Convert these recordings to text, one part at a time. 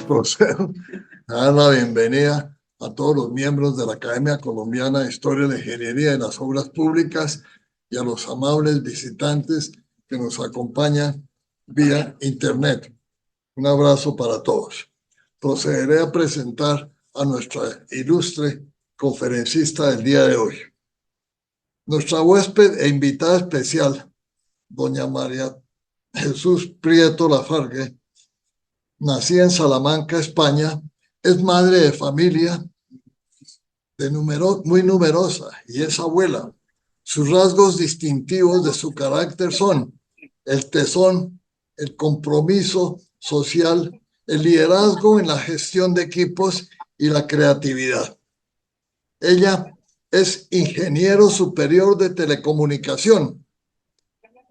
Procedo a dar la bienvenida a todos los miembros de la Academia Colombiana de Historia de la Ingeniería de las Obras Públicas y a los amables visitantes que nos acompañan vía Internet. Un abrazo para todos. Procederé a presentar a nuestra ilustre conferencista del día de hoy. Nuestra huésped e invitada especial, doña María Jesús Prieto Lafargue, nacida en Salamanca, España, es madre de familia muy numerosa y es abuela. Sus rasgos distintivos de su carácter son el tesón, el compromiso social, el liderazgo en la gestión de equipos y la creatividad. Ella es ingeniero superior de telecomunicación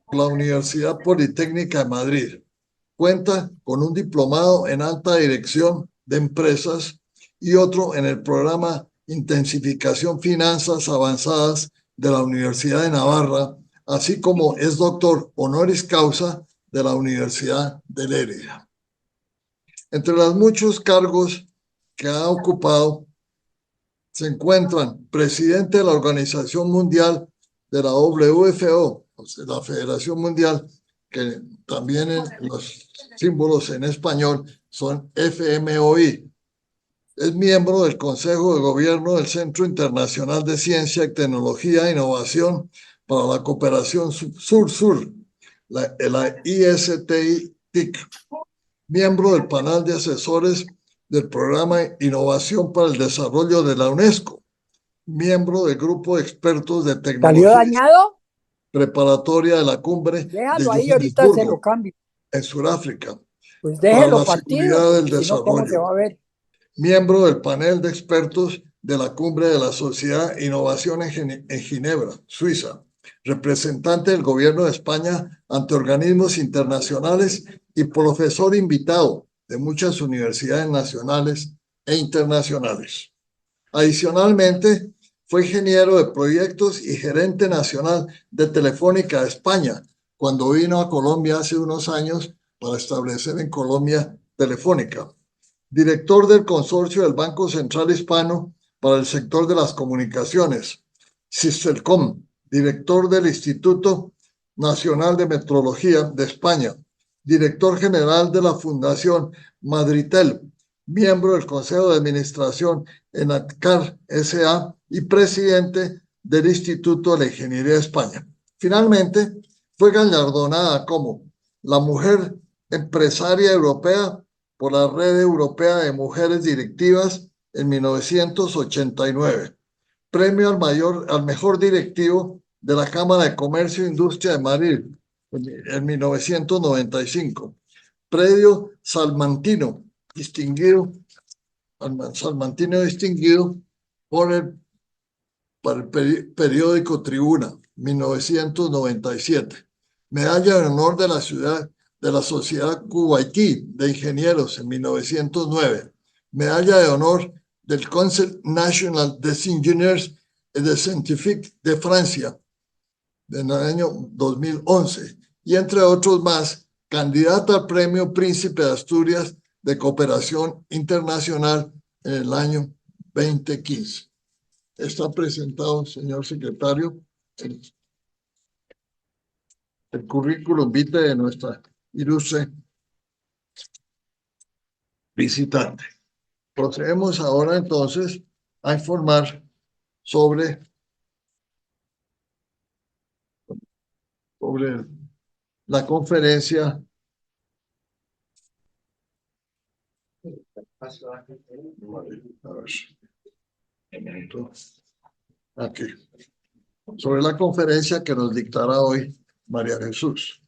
por la Universidad Politécnica de Madrid. Cuenta con un diplomado en alta dirección de empresas y otro en el programa Intensificación Finanzas Avanzadas de la Universidad de Navarra, así como es doctor honoris causa de la Universidad de Lérida. Entre los muchos cargos que ha ocupado se encuentran presidente de la Organización Mundial de la WFO, o sea, la Federación Mundial, que también los símbolos en español son FMOI. Es miembro del Consejo de Gobierno del Centro Internacional de Ciencia y Tecnología e Innovación para la Cooperación Sur-Sur, la ISTIC. Miembro del panel de asesores del Programa Innovación para el Desarrollo de la UNESCO. Miembro del Grupo de expertos de tecnología. ¿Salió dañado? Preparatoria de la cumbre Déjalo ahí, ahorita se lo cambio. En Sudáfrica. Pues déjelo para la partido, seguridad del si no, desarrollo. ¿cómo se va a ver? Miembro del panel de expertos de la cumbre de la Sociedad Innovación en Ginebra, Suiza. Representante del gobierno de España ante organismos internacionales y profesor invitado de muchas universidades nacionales e internacionales. Adicionalmente, fue ingeniero de proyectos y gerente nacional de Telefónica de España cuando vino a Colombia hace unos años para establecer en Colombia Telefónica. Director del consorcio del Banco Central Hispano para el sector de las comunicaciones, Sistercom, director del Instituto Nacional de Metrología de España, director general de la Fundación Madritel, miembro del Consejo de Administración en ATCAR S.A. y presidente del Instituto de la Ingeniería de España. Finalmente, fue galardonada como la mujer empresaria europea por la Red Europea de Mujeres Directivas en 1989. Premio al mejor directivo de la Cámara de Comercio e Industria de Madrid en 1995. Premio Salmantino distinguido por el periódico Tribuna, 1997. Medalla de honor de la Sociedad Kuwaití de Ingenieros en 1909. Medalla de honor del Conseil National des Ingénieurs et des Scientifiques de Francia en el año 2011. Y entre otros más, candidata al Premio Príncipe de Asturias de Cooperación Internacional en el año 2015. Está presentado, señor secretario, el currículum vitae de nuestra ilustre visitante. Procedemos ahora entonces a informar sobre la conferencia aquí, sobre la conferencia que nos dictará hoy María Jesús.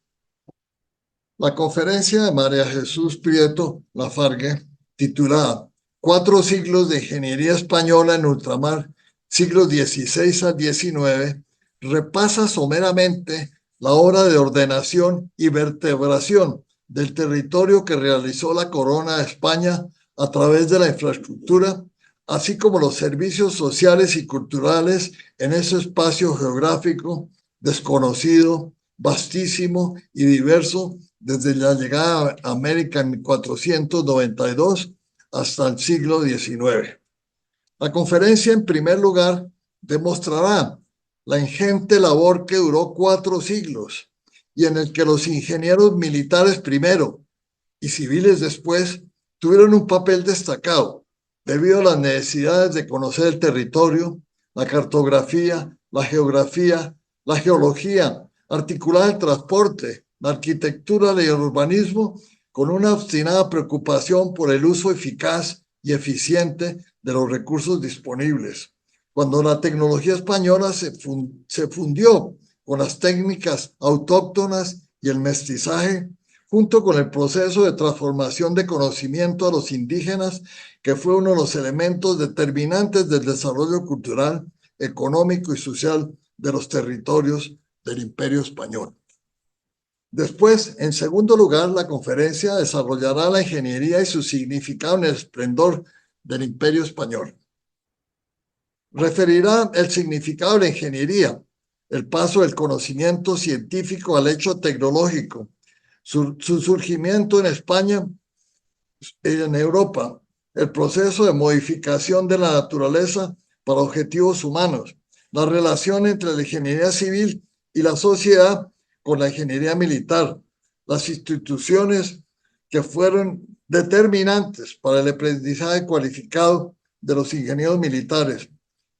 La conferencia de María Jesús Prieto Lafargue, titulada 4 siglos de ingeniería española en ultramar, siglos XVI a XIX, repasa someramente la obra de ordenación y vertebración del territorio que realizó la Corona de España a través de la infraestructura, así como los servicios sociales y culturales en ese espacio geográfico desconocido, vastísimo y diverso desde la llegada a América en 1492 hasta el siglo XIX. La conferencia, en primer lugar, demostrará la ingente labor que duró 4 siglos y en el que los ingenieros militares primero y civiles después tuvieron un papel destacado debido a las necesidades de conocer el territorio, la cartografía, la geografía, la geología, articular el transporte, la arquitectura y el urbanismo con una obstinada preocupación por el uso eficaz y eficiente de los recursos disponibles. Cuando la tecnología española se fundió con las técnicas autóctonas y el mestizaje, junto con el proceso de transformación de conocimiento a los indígenas, que fue uno de los elementos determinantes del desarrollo cultural, económico y social de los territorios del Imperio Español. Después, en segundo lugar, la conferencia desarrollará la ingeniería y su significado en el esplendor del Imperio Español. Referirá el significado de la ingeniería, el paso del conocimiento científico al hecho tecnológico, su surgimiento en España y en Europa, el proceso de modificación de la naturaleza para objetivos humanos, la relación entre la ingeniería civil y la sociedad con la ingeniería militar, las instituciones que fueron determinantes para el aprendizaje cualificado de los ingenieros militares,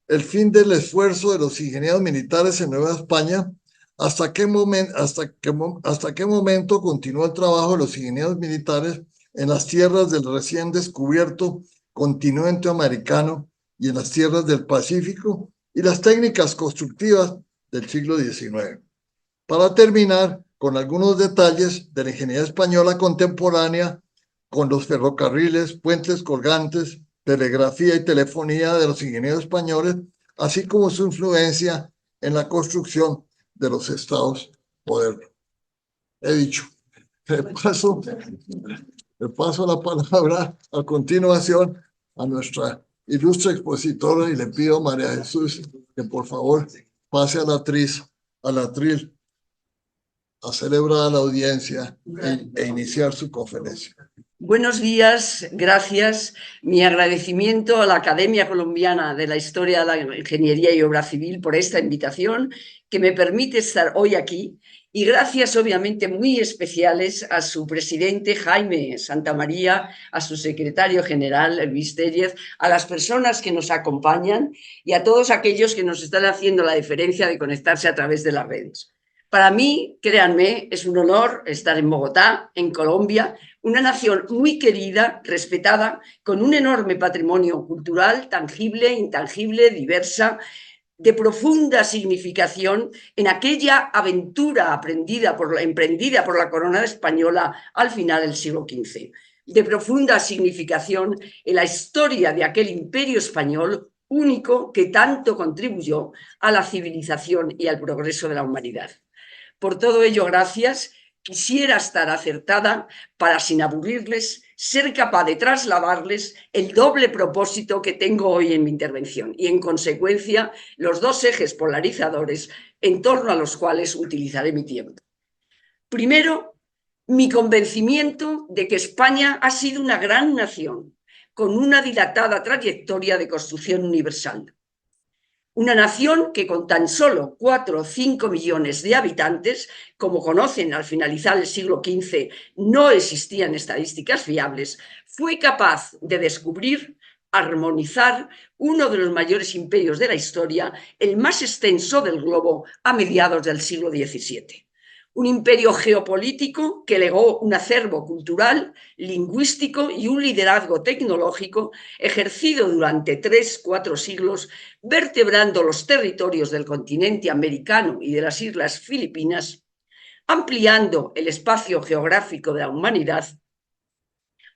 el fin del esfuerzo de los ingenieros militares en Nueva España, hasta qué momento continuó el trabajo de los ingenieros militares en las tierras del recién descubierto continente americano y en las tierras del Pacífico y las técnicas constructivas del siglo XIX. Para terminar con algunos detalles de la ingeniería española contemporánea, con los ferrocarriles, puentes colgantes, telegrafía y telefonía de los ingenieros españoles, así como su influencia en la construcción de los estados modernos. He dicho. Le paso la palabra a continuación a nuestra ilustre expositora y le pido a María Jesús que por favor pase a la atril a celebrar a la audiencia e iniciar su conferencia. Buenos días, gracias. Mi agradecimiento a la Academia Colombiana de la Historia de la Ingeniería y Obra Civil por esta invitación que me permite estar hoy aquí, y gracias obviamente muy especiales a su presidente Jaime Santamaría, a su secretario general Luis Tellez, a las personas que nos acompañan y a todos aquellos que nos están haciendo la deferencia de conectarse a través de las redes. Para mí, créanme, es un honor estar en Bogotá, en Colombia, una nación muy querida, respetada, con un enorme patrimonio cultural, tangible, intangible, diversa, de profunda significación en aquella aventura emprendida por la corona española al final del siglo XV, de profunda significación en la historia de aquel imperio español único que tanto contribuyó a la civilización y al progreso de la humanidad. Por todo ello, gracias. Quisiera estar acertada para, sin aburrirles, ser capaz de trasladarles el doble propósito que tengo hoy en mi intervención y, en consecuencia, los dos ejes polarizadores en torno a los cuales utilizaré mi tiempo. Primero, mi convencimiento de que España ha sido una gran nación con una dilatada trayectoria de construcción universal. Una nación que con tan solo 4 o 5 millones de habitantes, como conocen al finalizar el siglo XV, no existían estadísticas fiables, fue capaz de descubrir, armonizar uno de los mayores imperios de la historia, el más extenso del globo, a mediados del siglo XVII. Un imperio geopolítico que legó un acervo cultural, lingüístico y un liderazgo tecnológico ejercido durante 3-4 siglos, vertebrando los territorios del continente americano y de las islas Filipinas, ampliando el espacio geográfico de la humanidad,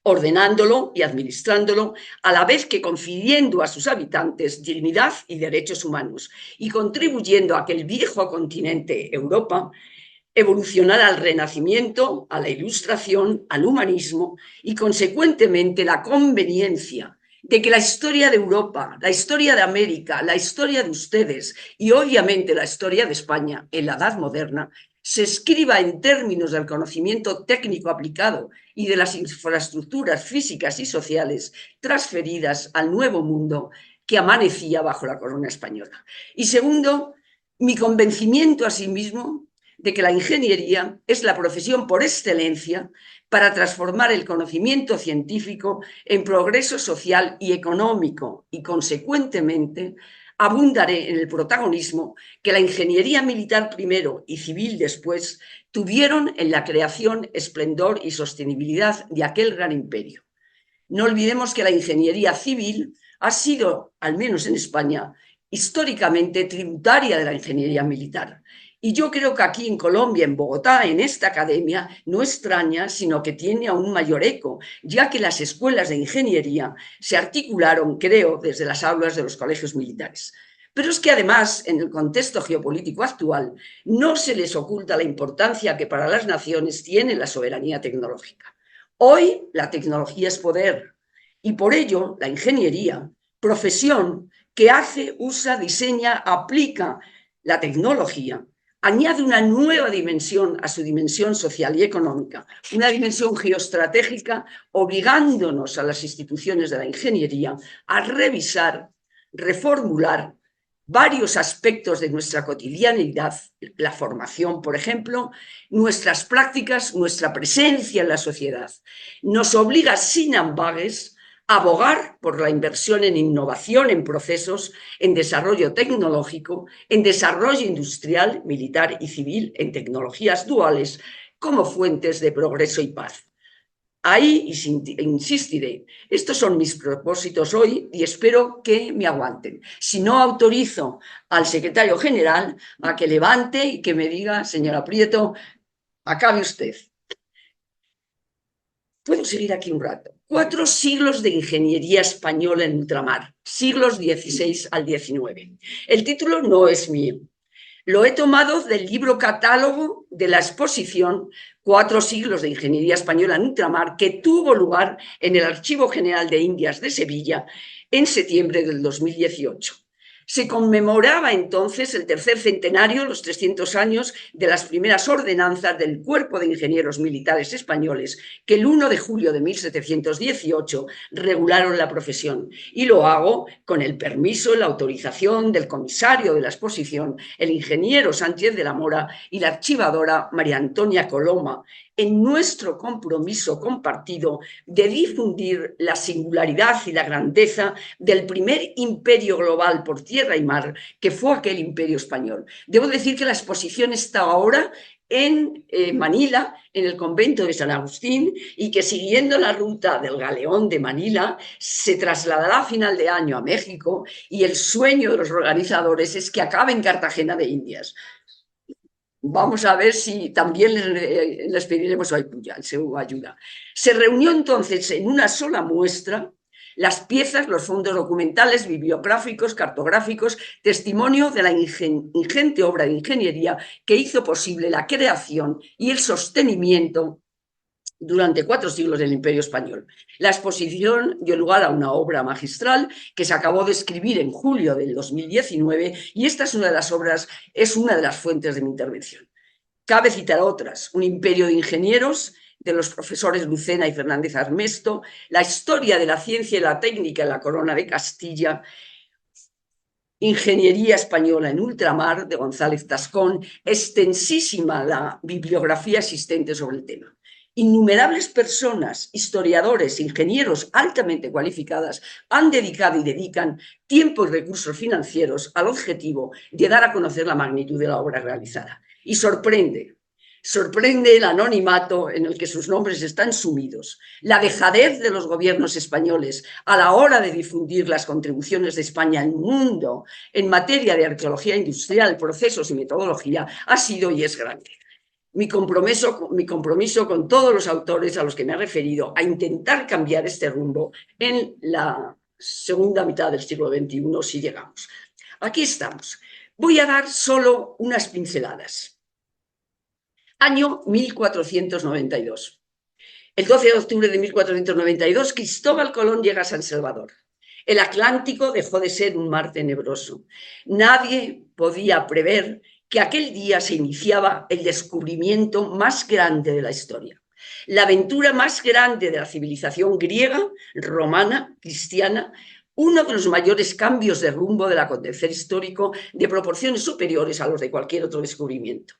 ordenándolo y administrándolo, a la vez que confiriendo a sus habitantes dignidad y derechos humanos, y contribuyendo a que el viejo continente Europa evolucionara al Renacimiento, a la Ilustración, al humanismo y, consecuentemente, la conveniencia de que la historia de Europa, la historia de América, la historia de ustedes y, obviamente, la historia de España en la Edad Moderna se escriba en términos del conocimiento técnico aplicado y de las infraestructuras físicas y sociales transferidas al nuevo mundo que amanecía bajo la corona española. Y segundo, mi convencimiento asimismo de que la ingeniería es la profesión por excelencia para transformar el conocimiento científico en progreso social y económico y, consecuentemente, abundaré en el protagonismo que la ingeniería militar primero y civil después tuvieron en la creación, esplendor y sostenibilidad de aquel gran imperio. No olvidemos que la ingeniería civil ha sido, al menos en España, históricamente tributaria de la ingeniería militar. Y yo creo que aquí en Colombia, en Bogotá, en esta academia, no extraña, sino que tiene aún mayor eco, ya que las escuelas de ingeniería se articularon, creo, desde las aulas de los colegios militares. Pero es que además, en el contexto geopolítico actual, no se les oculta la importancia que para las naciones tiene la soberanía tecnológica. Hoy la tecnología es poder y por ello la ingeniería, profesión que hace, usa, diseña, aplica la tecnología, añade una nueva dimensión a su dimensión social y económica, una dimensión geoestratégica, obligándonos a las instituciones de la ingeniería a revisar, reformular varios aspectos de nuestra cotidianidad, la formación, por ejemplo, nuestras prácticas, nuestra presencia en la sociedad. Nos obliga sin ambages a abogar por la inversión en innovación, en procesos, en desarrollo tecnológico, en desarrollo industrial, militar y civil, en tecnologías duales, como fuentes de progreso y paz. Ahí insistiré. Estos son mis propósitos hoy y espero que me aguanten. Si no, autorizo al secretario general a que levante y que me diga, señora Prieto, acabe usted. Puedo seguir aquí un rato. 4 siglos de ingeniería española en ultramar, siglos XVI al XIX. El título no es mío. Lo he tomado del libro catálogo de la exposición 4 siglos de ingeniería española en ultramar, que tuvo lugar en el Archivo General de Indias de Sevilla en septiembre del 2018. Se conmemoraba entonces el tercer centenario, los 300 años de las primeras ordenanzas del Cuerpo de Ingenieros Militares Españoles, que el 1 de julio de 1718 regularon la profesión. Y lo hago con el permiso y la autorización del comisario de la exposición, el ingeniero Sánchez de la Mora, y la archivadora María Antonia Coloma, en nuestro compromiso compartido de difundir la singularidad y la grandeza del primer imperio global por tierra y mar, que fue aquel imperio español. Debo decir que la exposición está ahora en Manila, en el convento de San Agustín, y que siguiendo la ruta del galeón de Manila se trasladará a final de año a México, y el sueño de los organizadores es que acabe en Cartagena de Indias. Vamos a ver si también les pediremos su ayuda. Se reunió entonces en una sola muestra las piezas, los fondos documentales, bibliográficos, cartográficos, testimonio de la ingente obra de ingeniería que hizo posible la creación y el sostenimiento durante 4 siglos del Imperio Español. La exposición dio lugar a una obra magistral que se acabó de escribir en julio del 2019 y esta es una de las obras, es una de las fuentes de mi intervención. Cabe citar otras: Un imperio de ingenieros, de los profesores Lucena y Fernández Armesto, La historia de la ciencia y la técnica en la corona de Castilla, Ingeniería española en ultramar, de González Tascón, extensísima la bibliografía existente sobre el tema. Innumerables personas, historiadores, ingenieros altamente cualificadas han dedicado y dedican tiempo y recursos financieros al objetivo de dar a conocer la magnitud de la obra realizada. Y sorprende el anonimato en el que sus nombres están sumidos, la dejadez de los gobiernos españoles a la hora de difundir las contribuciones de España al mundo en materia de arqueología industrial, procesos y metodología ha sido y es grande. Mi compromiso con todos los autores a los que me he referido a intentar cambiar este rumbo en la segunda mitad del siglo XXI, si llegamos. Aquí estamos. Voy a dar solo unas pinceladas. Año 1492. El 12 de octubre de 1492, Cristóbal Colón llega a San Salvador. El Atlántico dejó de ser un mar tenebroso. Nadie podía prever que aquel día se iniciaba el descubrimiento más grande de la historia, la aventura más grande de la civilización griega, romana, cristiana, uno de los mayores cambios de rumbo del acontecer histórico de proporciones superiores a los de cualquier otro descubrimiento.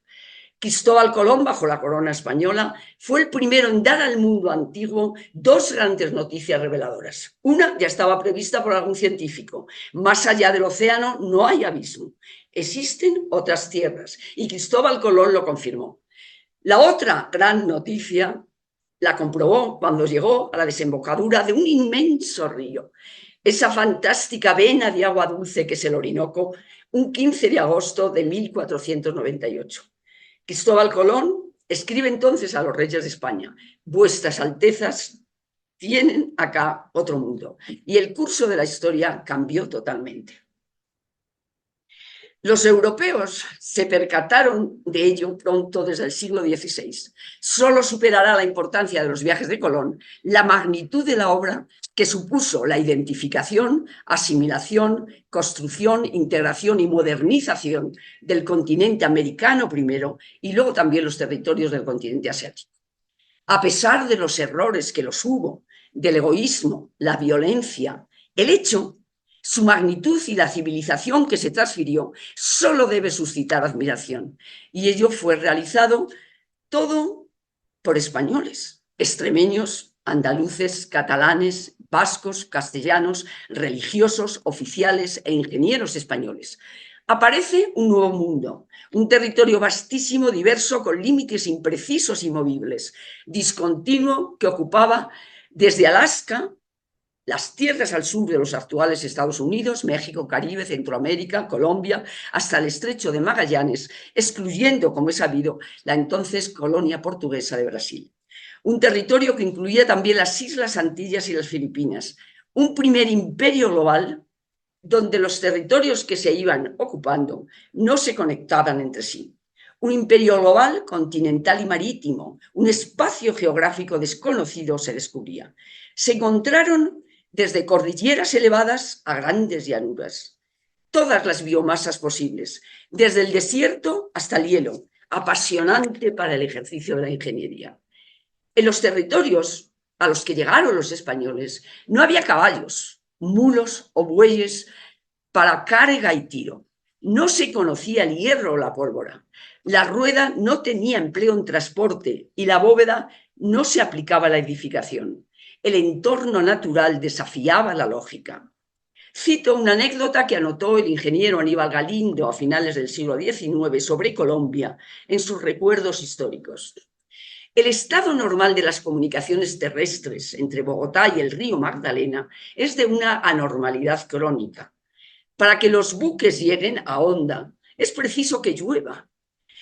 Cristóbal Colón, bajo la corona española, fue el primero en dar al mundo antiguo dos grandes noticias reveladoras. Una ya estaba prevista por algún científico. Más allá del océano no hay abismo. Existen otras tierras y Cristóbal Colón lo confirmó. La otra gran noticia la comprobó cuando llegó a la desembocadura de un inmenso río, esa fantástica vena de agua dulce que es el Orinoco, un 15 de agosto de 1498. Cristóbal Colón escribe entonces a los reyes de España: vuestras altezas tienen acá otro mundo. Y el curso de la historia cambió totalmente. Los europeos se percataron de ello pronto desde el siglo XVI. Solo superará la importancia de los viajes de Colón la magnitud de la obra que supuso la identificación, asimilación, construcción, integración y modernización del continente americano primero y luego también los territorios del continente asiático. A pesar de los errores que los hubo, del egoísmo, la violencia, el hecho, su magnitud y la civilización que se transfirió solo debe suscitar admiración. Y ello fue realizado todo por españoles, extremeños, andaluces, catalanes, vascos, castellanos, religiosos, oficiales e ingenieros españoles. Aparece un nuevo mundo, un territorio vastísimo, diverso, con límites imprecisos y movibles, discontinuo, que ocupaba desde Alaska, las tierras al sur de los actuales Estados Unidos, México, Caribe, Centroamérica, Colombia, hasta el estrecho de Magallanes, excluyendo, como es sabido, la entonces colonia portuguesa de Brasil. Un territorio que incluía también las Islas Antillas y las Filipinas. Un primer imperio global donde los territorios que se iban ocupando no se conectaban entre sí. Un imperio global, continental y marítimo, un espacio geográfico desconocido se descubría. Se encontraron desde cordilleras elevadas a grandes llanuras, todas las biomasas posibles, desde el desierto hasta el hielo, apasionante para el ejercicio de la ingeniería. En los territorios a los que llegaron los españoles no había caballos, mulos o bueyes para carga y tiro. No se conocía el hierro o la pólvora. La rueda no tenía empleo en transporte y la bóveda no se aplicaba a la edificación. El entorno natural desafiaba la lógica. Cito una anécdota que anotó el ingeniero Aníbal Galindo a finales del siglo XIX sobre Colombia en sus recuerdos históricos. El estado normal de las comunicaciones terrestres entre Bogotá y el río Magdalena es de una anormalidad crónica. Para que los buques lleguen a Honda es preciso que llueva.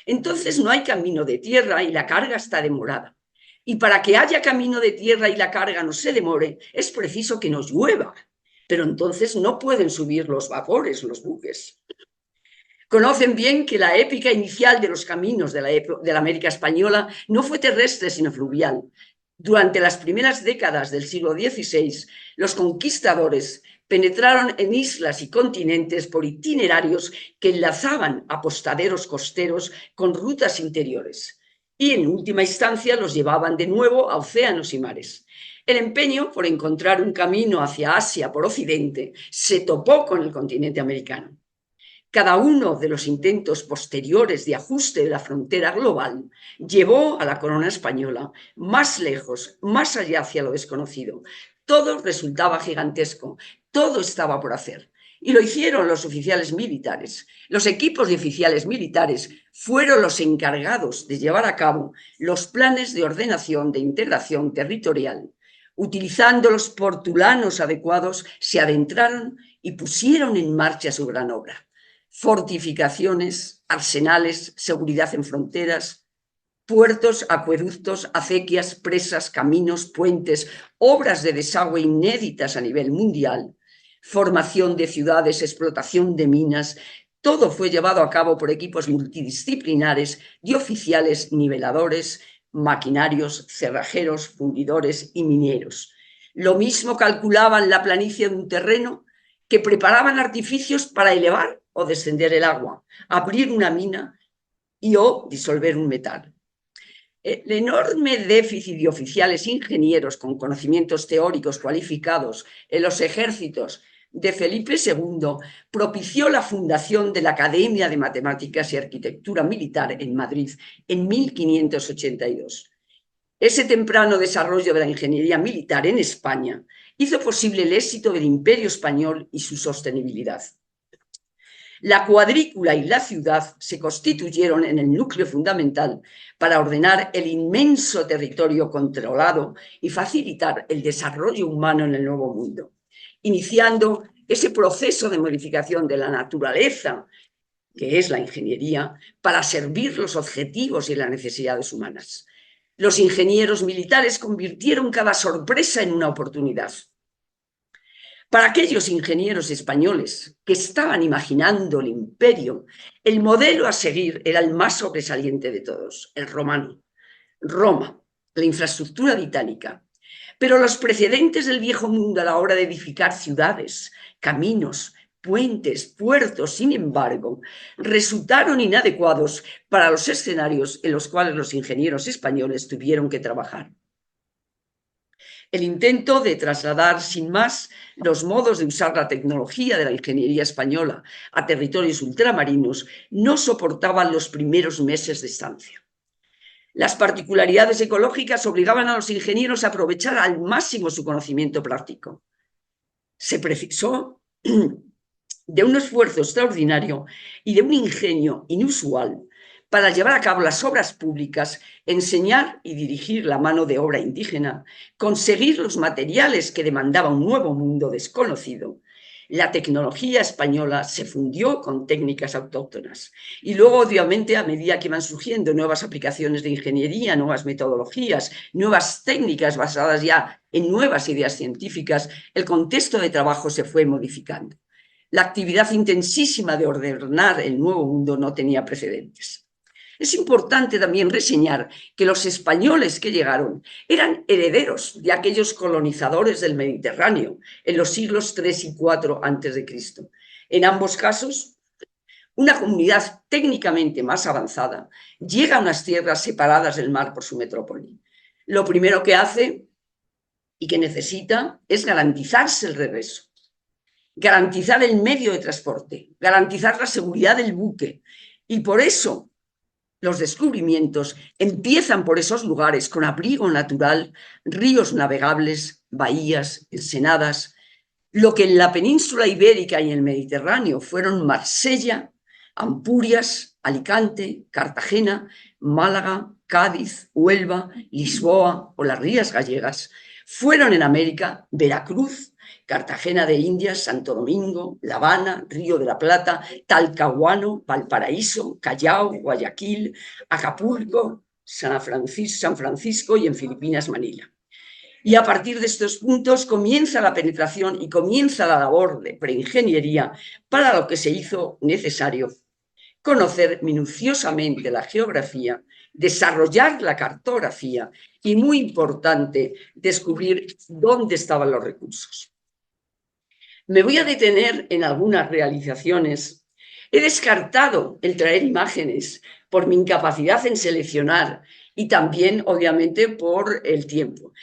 Entonces no hay camino de tierra y la carga está demorada. Y para que haya camino de tierra y la carga no se demore, es preciso que nos llueva. Pero entonces no pueden subir los vapores, los buques. Conocen bien que la épica inicial de los caminos de la América española no fue terrestre, sino fluvial. Durante las primeras décadas del siglo XVI, los conquistadores penetraron en islas y continentes por itinerarios que enlazaban apostaderos costeros con rutas interiores y en última instancia los llevaban de nuevo a océanos y mares. El empeño por encontrar un camino hacia Asia por Occidente se topó con el continente americano. Cada uno de los intentos posteriores de ajuste de la frontera global llevó a la corona española más lejos, más allá hacia lo desconocido. Todo resultaba gigantesco, todo estaba por hacer. Y lo hicieron los oficiales militares. Los equipos de oficiales militares fueron los encargados de llevar a cabo los planes de ordenación de integración territorial. Utilizando los portulanos adecuados, se adentraron y pusieron en marcha su gran obra. Fortificaciones, arsenales, seguridad en fronteras, puertos, acueductos, acequias, presas, caminos, puentes, obras de desagüe inéditas a nivel mundial, formación de ciudades, explotación de minas, todo fue llevado a cabo por equipos multidisciplinares y oficiales niveladores, maquinarios, cerrajeros, fundidores y mineros. Lo mismo calculaban la planicie de un terreno que preparaban artificios para elevar o descender el agua, abrir una mina y o disolver un metal. El enorme déficit de oficiales ingenieros con conocimientos teóricos cualificados en los ejércitos de Felipe II propició la fundación de la Academia de Matemáticas y Arquitectura Militar en Madrid en 1582. Ese temprano desarrollo de la ingeniería militar en España hizo posible el éxito del Imperio español y su sostenibilidad. La cuadrícula y la ciudad se constituyeron en el núcleo fundamental para ordenar el inmenso territorio controlado y facilitar el desarrollo humano en el Nuevo Mundo, iniciando ese proceso de modificación de la naturaleza, que es la ingeniería, para servir los objetivos y las necesidades humanas. Los ingenieros militares convirtieron cada sorpresa en una oportunidad. Para aquellos ingenieros españoles que estaban imaginando el imperio, el modelo a seguir era el más sobresaliente de todos, el romano. Roma, la infraestructura británica. Pero los precedentes del viejo mundo a la hora de edificar ciudades, caminos, puentes, puertos, sin embargo, resultaron inadecuados para los escenarios en los cuales los ingenieros españoles tuvieron que trabajar. El intento de trasladar sin más los modos de usar la tecnología de la ingeniería española a territorios ultramarinos no soportaban los primeros meses de estancia. Las particularidades ecológicas obligaban a los ingenieros a aprovechar al máximo su conocimiento práctico. Se precisó de un esfuerzo extraordinario y de un ingenio inusual para llevar a cabo las obras públicas, enseñar y dirigir la mano de obra indígena, conseguir los materiales que demandaba un nuevo mundo desconocido. La tecnología española se fundió con técnicas autóctonas y luego, obviamente, a medida que iban surgiendo nuevas aplicaciones de ingeniería, nuevas metodologías, nuevas técnicas basadas ya en nuevas ideas científicas, el contexto de trabajo se fue modificando. La actividad intensísima de ordenar el nuevo mundo no tenía precedentes. Es importante también reseñar que los españoles que llegaron eran herederos de aquellos colonizadores del Mediterráneo en los siglos III y IV a.C. En ambos casos, una comunidad técnicamente más avanzada llega a unas tierras separadas del mar por su metrópoli. Lo primero que hace y que necesita es garantizarse el regreso, garantizar el medio de transporte, garantizar la seguridad del buque. Y por eso los descubrimientos empiezan por esos lugares con abrigo natural, ríos navegables, bahías, ensenadas. Lo que en la península ibérica y en el Mediterráneo fueron Marsella, Ampurias, Alicante, Cartagena, Málaga, Cádiz, Huelva, Lisboa o las Rías Gallegas, fueron en América Veracruz, Cartagena de Indias, Santo Domingo, La Habana, Río de la Plata, Talcahuano, Valparaíso, Callao, Guayaquil, Acapulco, San Francisco y en Filipinas, Manila. Y a partir de estos puntos comienza la penetración y comienza la labor de preingeniería, para lo que se hizo necesario conocer minuciosamente la geografía, desarrollar la cartografía y, muy importante, descubrir dónde estaban los recursos. Me voy a detener en algunas realizaciones. He descartado el traer imágenes por mi incapacidad en seleccionar y también, obviamente, por el tiempo.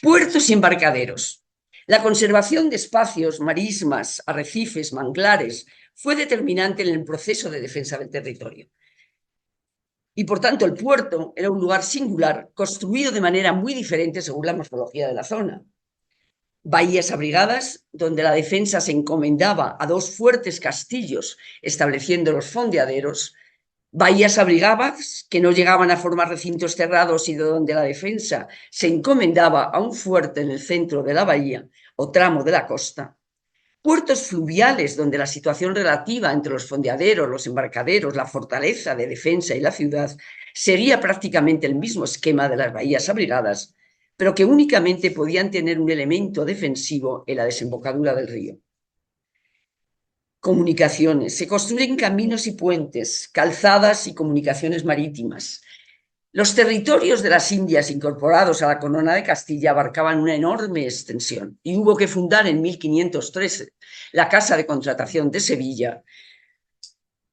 Puertos y embarcaderos. La conservación de espacios, marismas, arrecifes, manglares, fue determinante en el proceso de defensa del territorio. Y, por tanto, el puerto era un lugar singular, construido de manera muy diferente según la morfología de la zona. Bahías abrigadas, donde la defensa se encomendaba a dos fuertes castillos, estableciendo los fondeaderos. Bahías abrigadas que no llegaban a formar recintos cerrados y de donde la defensa se encomendaba a un fuerte en el centro de la bahía o tramo de la costa. Puertos fluviales, donde la situación relativa entre los fondeaderos, los embarcaderos, la fortaleza de defensa y la ciudad sería prácticamente el mismo esquema de las bahías abrigadas, pero que únicamente podían tener un elemento defensivo en la desembocadura del río. Comunicaciones. Se construyen caminos y puentes, calzadas y comunicaciones marítimas. Los territorios de las Indias incorporados a la corona de Castilla abarcaban una enorme extensión y hubo que fundar en 1513 la Casa de Contratación de Sevilla,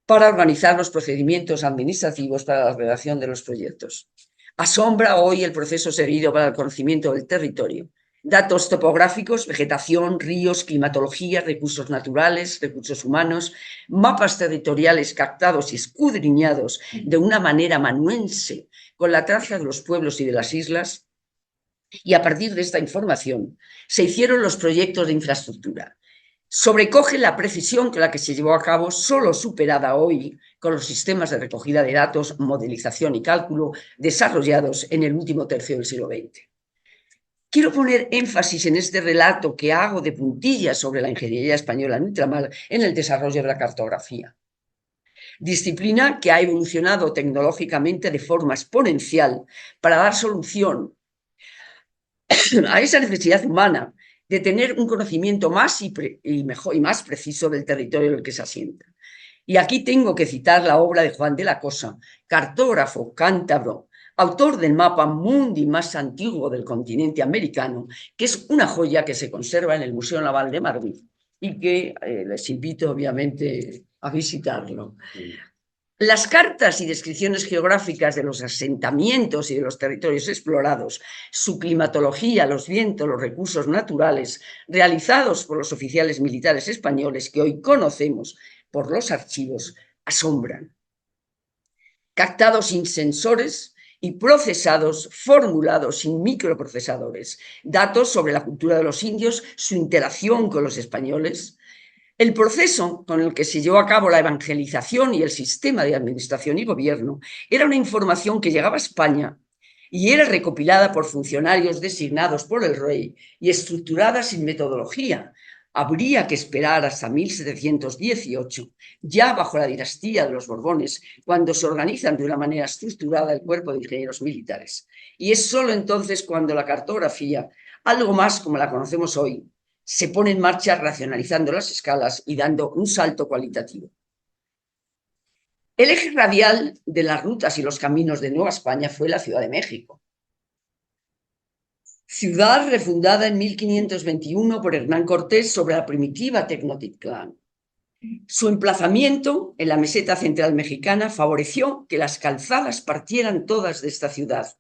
para organizar los procedimientos administrativos para la redacción de los proyectos. Asombra hoy el proceso seguido para el conocimiento del territorio. Datos topográficos, vegetación, ríos, climatología, recursos naturales, recursos humanos, mapas territoriales captados y escudriñados de una manera amanuense con la traza de los pueblos y de las islas. Y a partir de esta información se hicieron los proyectos de infraestructura. Sobrecoge la precisión con la que se llevó a cabo, solo superada hoy con los sistemas de recogida de datos, modelización y cálculo desarrollados en el último tercio del siglo XX. Quiero poner énfasis en este relato que hago de puntillas sobre la ingeniería española en ultramar en el desarrollo de la cartografía. Disciplina que ha evolucionado tecnológicamente de forma exponencial para dar solución a esa necesidad humana de tener un conocimiento más mejor y más preciso del territorio en el que se asienta. Y aquí tengo que citar la obra de Juan de la Cosa, cartógrafo cántabro, autor del mapa mundi más antiguo del continente americano, que es una joya que se conserva en el Museo Naval de Madrid y que les invito obviamente a visitarlo. Las cartas y descripciones geográficas de los asentamientos y de los territorios explorados, su climatología, los vientos, los recursos naturales, realizados por los oficiales militares españoles que hoy conocemos por los archivos, asombran. Captados sin sensores y procesados, formulados sin microprocesadores, datos sobre la cultura de los indios, su interacción con los españoles. El proceso con el que se llevó a cabo la evangelización y el sistema de administración y gobierno era una información que llegaba a España y era recopilada por funcionarios designados por el rey y estructurada sin metodología. Habría que esperar hasta 1718, ya bajo la dinastía de los Borbones, cuando se organizan de una manera estructurada el cuerpo de ingenieros militares. Y es solo entonces cuando la cartografía, algo más como la conocemos hoy, se pone en marcha racionalizando las escalas y dando un salto cualitativo. El eje radial de las rutas y los caminos de Nueva España fue la Ciudad de México. Ciudad refundada en 1521 por Hernán Cortés sobre la primitiva Tenochtitlán. Su emplazamiento en la meseta central mexicana favoreció que las calzadas partieran todas de esta ciudad.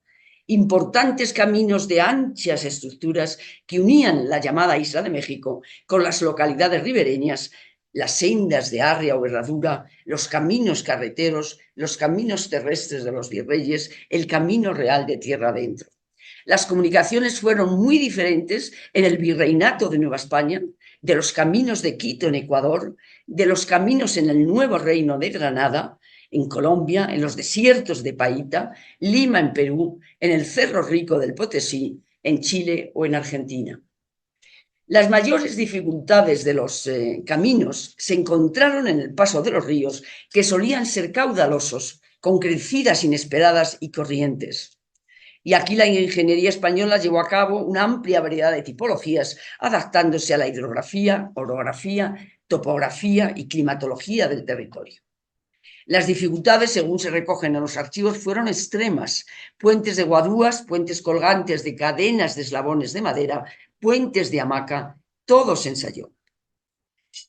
Importantes caminos de anchas estructuras que unían la llamada Isla de México con las localidades ribereñas, las sendas de arria o herradura, los caminos carreteros, los caminos terrestres de los virreyes, el camino real de tierra adentro. Las comunicaciones fueron muy diferentes en el virreinato de Nueva España, de los caminos de Quito en Ecuador, de los caminos en el nuevo reino de Granada, en Colombia, en los desiertos de Paita, Lima en Perú, en el Cerro Rico del Potosí, en Chile o en Argentina. Las mayores dificultades de los caminos se encontraron en el paso de los ríos, que solían ser caudalosos, con crecidas inesperadas y corrientes. Y aquí la ingeniería española llevó a cabo una amplia variedad de tipologías, adaptándose a la hidrografía, orografía, topografía y climatología del territorio. Las dificultades, según se recogen en los archivos, fueron extremas. Puentes de guadúas, puentes colgantes de cadenas de eslabones de madera, puentes de hamaca, todo se ensayó.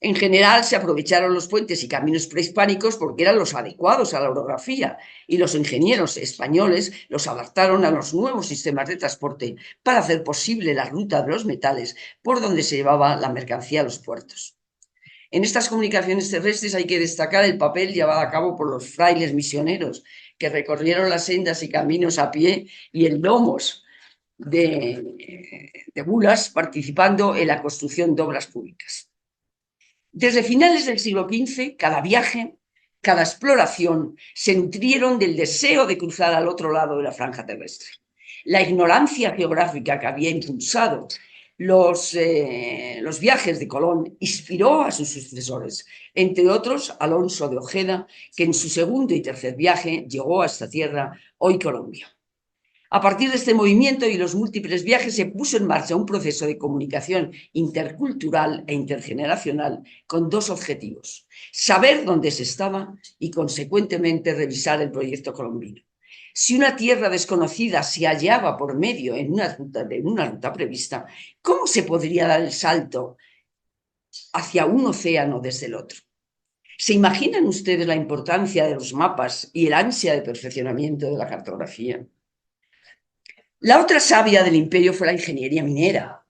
En general se aprovecharon los puentes y caminos prehispánicos porque eran los adecuados a la orografía y los ingenieros españoles los adaptaron a los nuevos sistemas de transporte para hacer posible la ruta de los metales por donde se llevaba la mercancía a los puertos. En estas comunicaciones terrestres hay que destacar el papel llevado a cabo por los frailes misioneros que recorrieron las sendas y caminos a pie y en lomos de mulas, participando en la construcción de obras públicas. Desde finales del siglo XV, cada viaje, cada exploración se nutrieron del deseo de cruzar al otro lado de la franja terrestre. La ignorancia geográfica que había impulsado los viajes de Colón inspiró a sus sucesores, entre otros Alonso de Ojeda, que en su segundo y tercer viaje llegó a esta tierra, hoy Colombia. A partir de este movimiento y los múltiples viajes se puso en marcha un proceso de comunicación intercultural e intergeneracional con dos objetivos: saber dónde se estaba y, consecuentemente, revisar el proyecto colombino. Si una tierra desconocida se hallaba por medio de una ruta prevista, ¿cómo se podría dar el salto hacia un océano desde el otro? ¿Se imaginan ustedes la importancia de los mapas y el ansia de perfeccionamiento de la cartografía? La otra savia del imperio fue la ingeniería minera.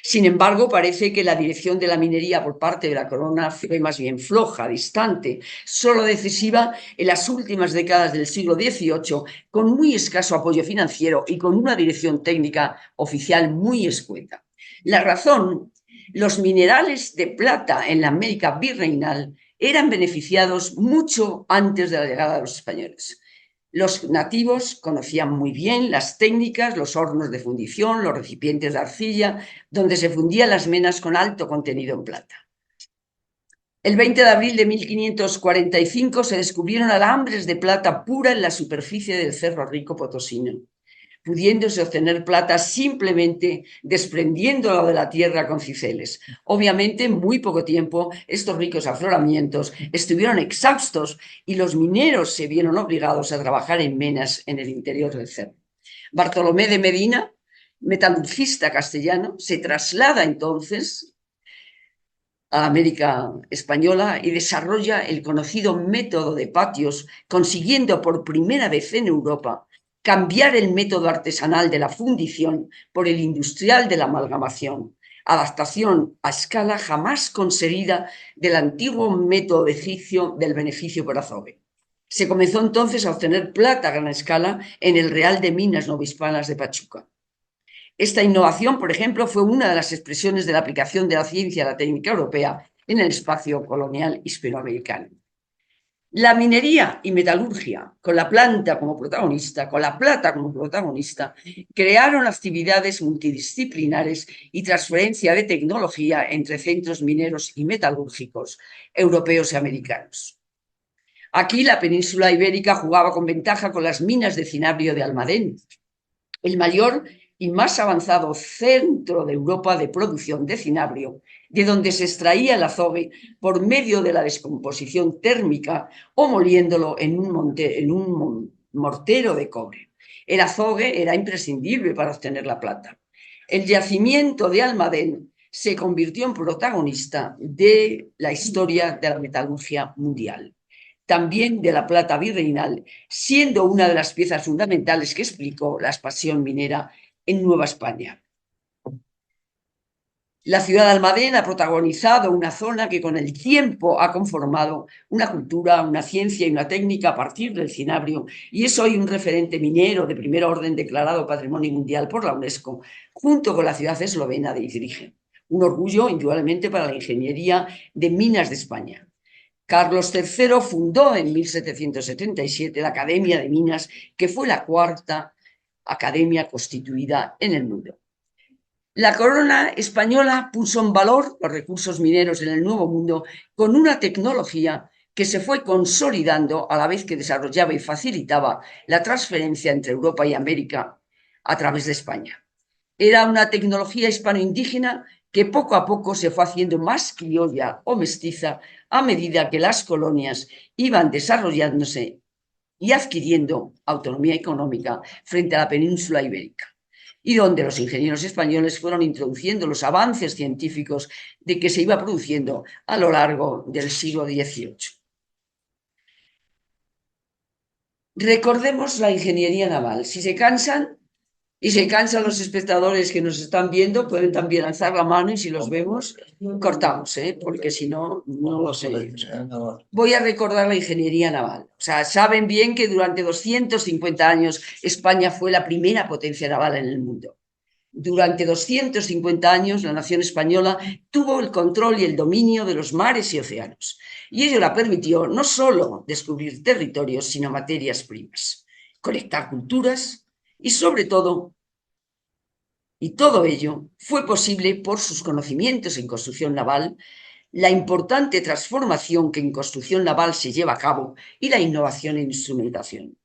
Sin embargo, parece que la dirección de la minería por parte de la corona fue más bien floja, distante, solo decisiva en las últimas décadas del siglo XVIII, con muy escaso apoyo financiero y con una dirección técnica oficial muy escueta. La razón: los minerales de plata en la América virreinal eran beneficiados mucho antes de la llegada de los españoles. Los nativos conocían muy bien las técnicas, los hornos de fundición, los recipientes de arcilla, donde se fundían las menas con alto contenido en plata. El 20 de abril de 1545 se descubrieron alambres de plata pura en la superficie del Cerro Rico potosino, pudiéndose obtener plata simplemente desprendiéndola de la tierra con ciseles. Obviamente, en muy poco tiempo, estos ricos afloramientos estuvieron exhaustos y los mineros se vieron obligados a trabajar en menas en el interior del cerro. Bartolomé de Medina, metalurgista castellano, se traslada entonces a América española y desarrolla el conocido método de patios, consiguiendo por primera vez en Europa cambiar el método artesanal de la fundición por el industrial de la amalgamación, adaptación a escala jamás conseguida del antiguo método egipcio del beneficio por azogue. Se comenzó entonces a obtener plata a gran escala en el Real de Minas Novohispanas de Pachuca. Esta innovación, por ejemplo, fue una de las expresiones de la aplicación de la ciencia y la técnica europea en el espacio colonial hispanoamericano. La minería y metalurgia, con la planta como protagonista, con la plata como protagonista, crearon actividades multidisciplinares y transferencia de tecnología entre centros mineros y metalúrgicos europeos y americanos. Aquí la península ibérica jugaba con ventaja con las minas de cinabrio de Almadén, el mayor y más avanzado centro de Europa de producción de cinabrio, de donde se extraía el azogue por medio de la descomposición térmica o moliéndolo en un mortero de cobre. El azogue era imprescindible para obtener la plata. El yacimiento de Almadén se convirtió en protagonista de la historia de la metalurgia mundial, también de la plata virreinal, siendo una de las piezas fundamentales que explicó la expansión minera en Nueva España. La ciudad de Almadén ha protagonizado una zona que con el tiempo ha conformado una cultura, una ciencia y una técnica a partir del cinabrio, y es hoy un referente minero de primer orden declarado Patrimonio Mundial por la UNESCO, junto con la ciudad eslovena de Idrige. Un orgullo, indudablemente, para la ingeniería de minas de España. Carlos III fundó en 1777 la Academia de Minas, que fue la cuarta academia constituida en el mundo. La corona española puso en valor los recursos mineros en el Nuevo Mundo con una tecnología que se fue consolidando a la vez que desarrollaba y facilitaba la transferencia entre Europa y América a través de España. Era una tecnología hispano-indígena que poco a poco se fue haciendo más criolla o mestiza a medida que las colonias iban desarrollándose y adquiriendo autonomía económica frente a la península ibérica, y donde los ingenieros españoles fueron introduciendo los avances científicos de que se iba produciendo a lo largo del siglo XVIII. Recordemos la ingeniería naval. Si se cansan los espectadores que nos están viendo, pueden también alzar la mano y si los vemos, cortamos, porque si no, no lo sé. Voy a recordar la ingeniería naval. O sea, saben bien que durante 250 años España fue la primera potencia naval en el mundo. Durante 250 años la nación española tuvo el control y el dominio de los mares y océanos. Y ello la permitió no solo descubrir territorios, sino materias primas, conectar culturas y sobre todo, y todo ello fue posible por sus conocimientos en construcción naval, la importante transformación que en construcción naval se lleva a cabo y la innovación en instrumentación.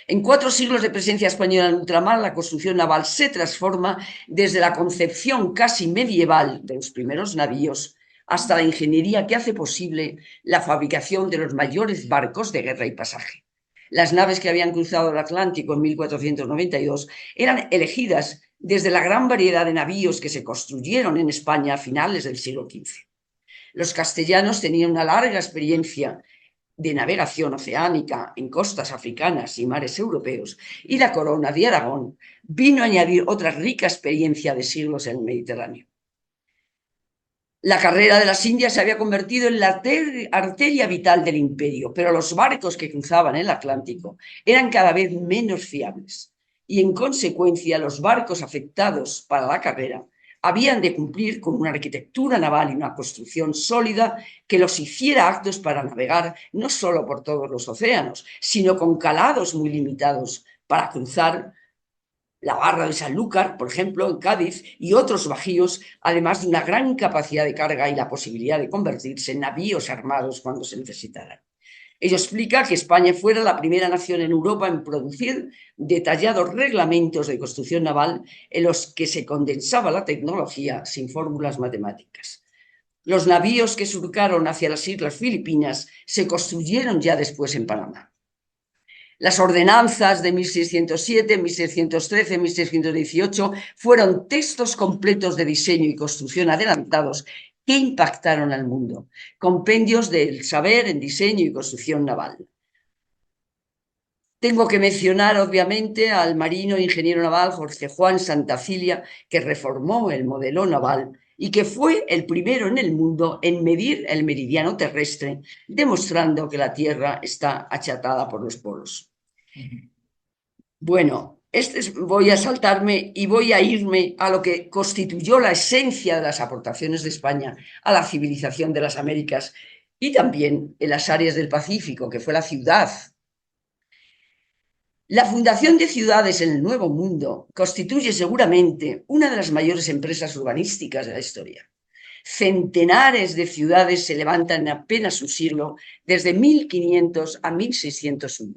En 4 siglos de presencia española en ultramar, la construcción naval se transforma desde la concepción casi medieval de los primeros navíos hasta la ingeniería que hace posible la fabricación de los mayores barcos de guerra y pasaje. Las naves que habían cruzado el Atlántico en 1492 eran elegidas desde la gran variedad de navíos que se construyeron en España a finales del siglo XV. Los castellanos tenían una larga experiencia de navegación oceánica en costas africanas y mares europeos, y la corona de Aragón vino a añadir otra rica experiencia de siglos en el Mediterráneo. La carrera de las Indias se había convertido en la arteria vital del imperio, pero los barcos que cruzaban el Atlántico eran cada vez menos fiables y, en consecuencia, los barcos afectados para la carrera habían de cumplir con una arquitectura naval y una construcción sólida que los hiciera aptos para navegar no solo por todos los océanos, sino con calados muy limitados para cruzar la barra de Sanlúcar, por ejemplo, en Cádiz, y otros bajíos, además de una gran capacidad de carga y la posibilidad de convertirse en navíos armados cuando se necesitaran. Ello explica que España fuera la primera nación en Europa en producir detallados reglamentos de construcción naval en los que se condensaba la tecnología sin fórmulas matemáticas. Los navíos que surcaron hacia las islas Filipinas se construyeron ya después en Panamá. Las ordenanzas de 1607, 1613, 1618 fueron textos completos de diseño y construcción adelantados que impactaron al mundo, compendios del saber en diseño y construcción naval. Tengo que mencionar, obviamente, al marino e ingeniero naval Jorge Juan Santacilia, que reformó el modelo naval y que fue el primero en el mundo en medir el meridiano terrestre, demostrando que la Tierra está achatada por los polos. Bueno, voy a saltarme y voy a irme a lo que constituyó la esencia de las aportaciones de España a la civilización de las Américas y también en las áreas del Pacífico, que fue la ciudad. La fundación de ciudades en el Nuevo Mundo constituye seguramente una de las mayores empresas urbanísticas de la historia. Centenares de ciudades se levantan en apenas un siglo, desde 1500 a 1601.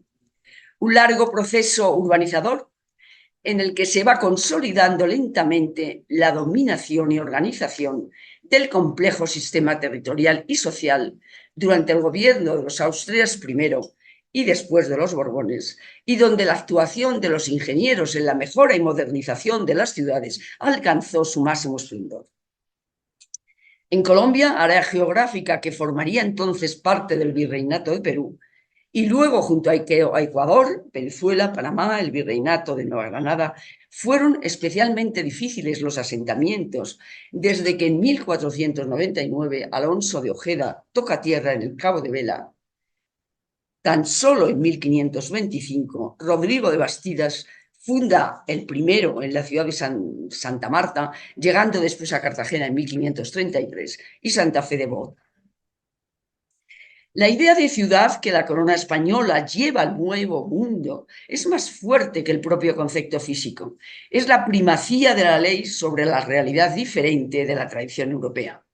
Un largo proceso urbanizador en el que se va consolidando lentamente la dominación y organización del complejo sistema territorial y social durante el gobierno de los Austrias primero y después de los Borbones, y donde la actuación de los ingenieros en la mejora y modernización de las ciudades alcanzó su máximo esplendor. En Colombia, área geográfica que formaría entonces parte del Virreinato de Perú, y luego junto a Ecuador, Venezuela, Panamá, el Virreinato de Nueva Granada, fueron especialmente difíciles los asentamientos, desde que en 1499 Alonso de Ojeda toca tierra en el Cabo de Vela. Tan solo en 1525, Rodrigo de Bastidas funda el primero en la ciudad de Santa Marta, llegando después a Cartagena en 1533, y Santa Fe de Bogotá. La idea de ciudad que la corona española lleva al Nuevo Mundo es más fuerte que el propio concepto físico. Es la primacía de la ley sobre la realidad diferente de la tradición europea.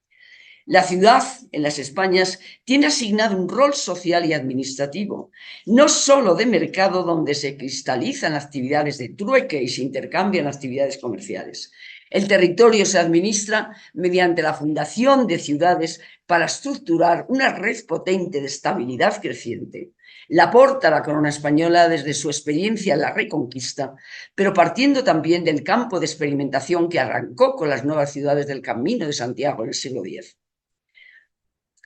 La ciudad en las Españas tiene asignado un rol social y administrativo, no solo de mercado donde se cristalizan actividades de trueque y se intercambian actividades comerciales. El territorio se administra mediante la fundación de ciudades para estructurar una red potente de estabilidad creciente. La aporta la corona española desde su experiencia en la Reconquista, pero partiendo también del campo de experimentación que arrancó con las nuevas ciudades del Camino de Santiago en el siglo X.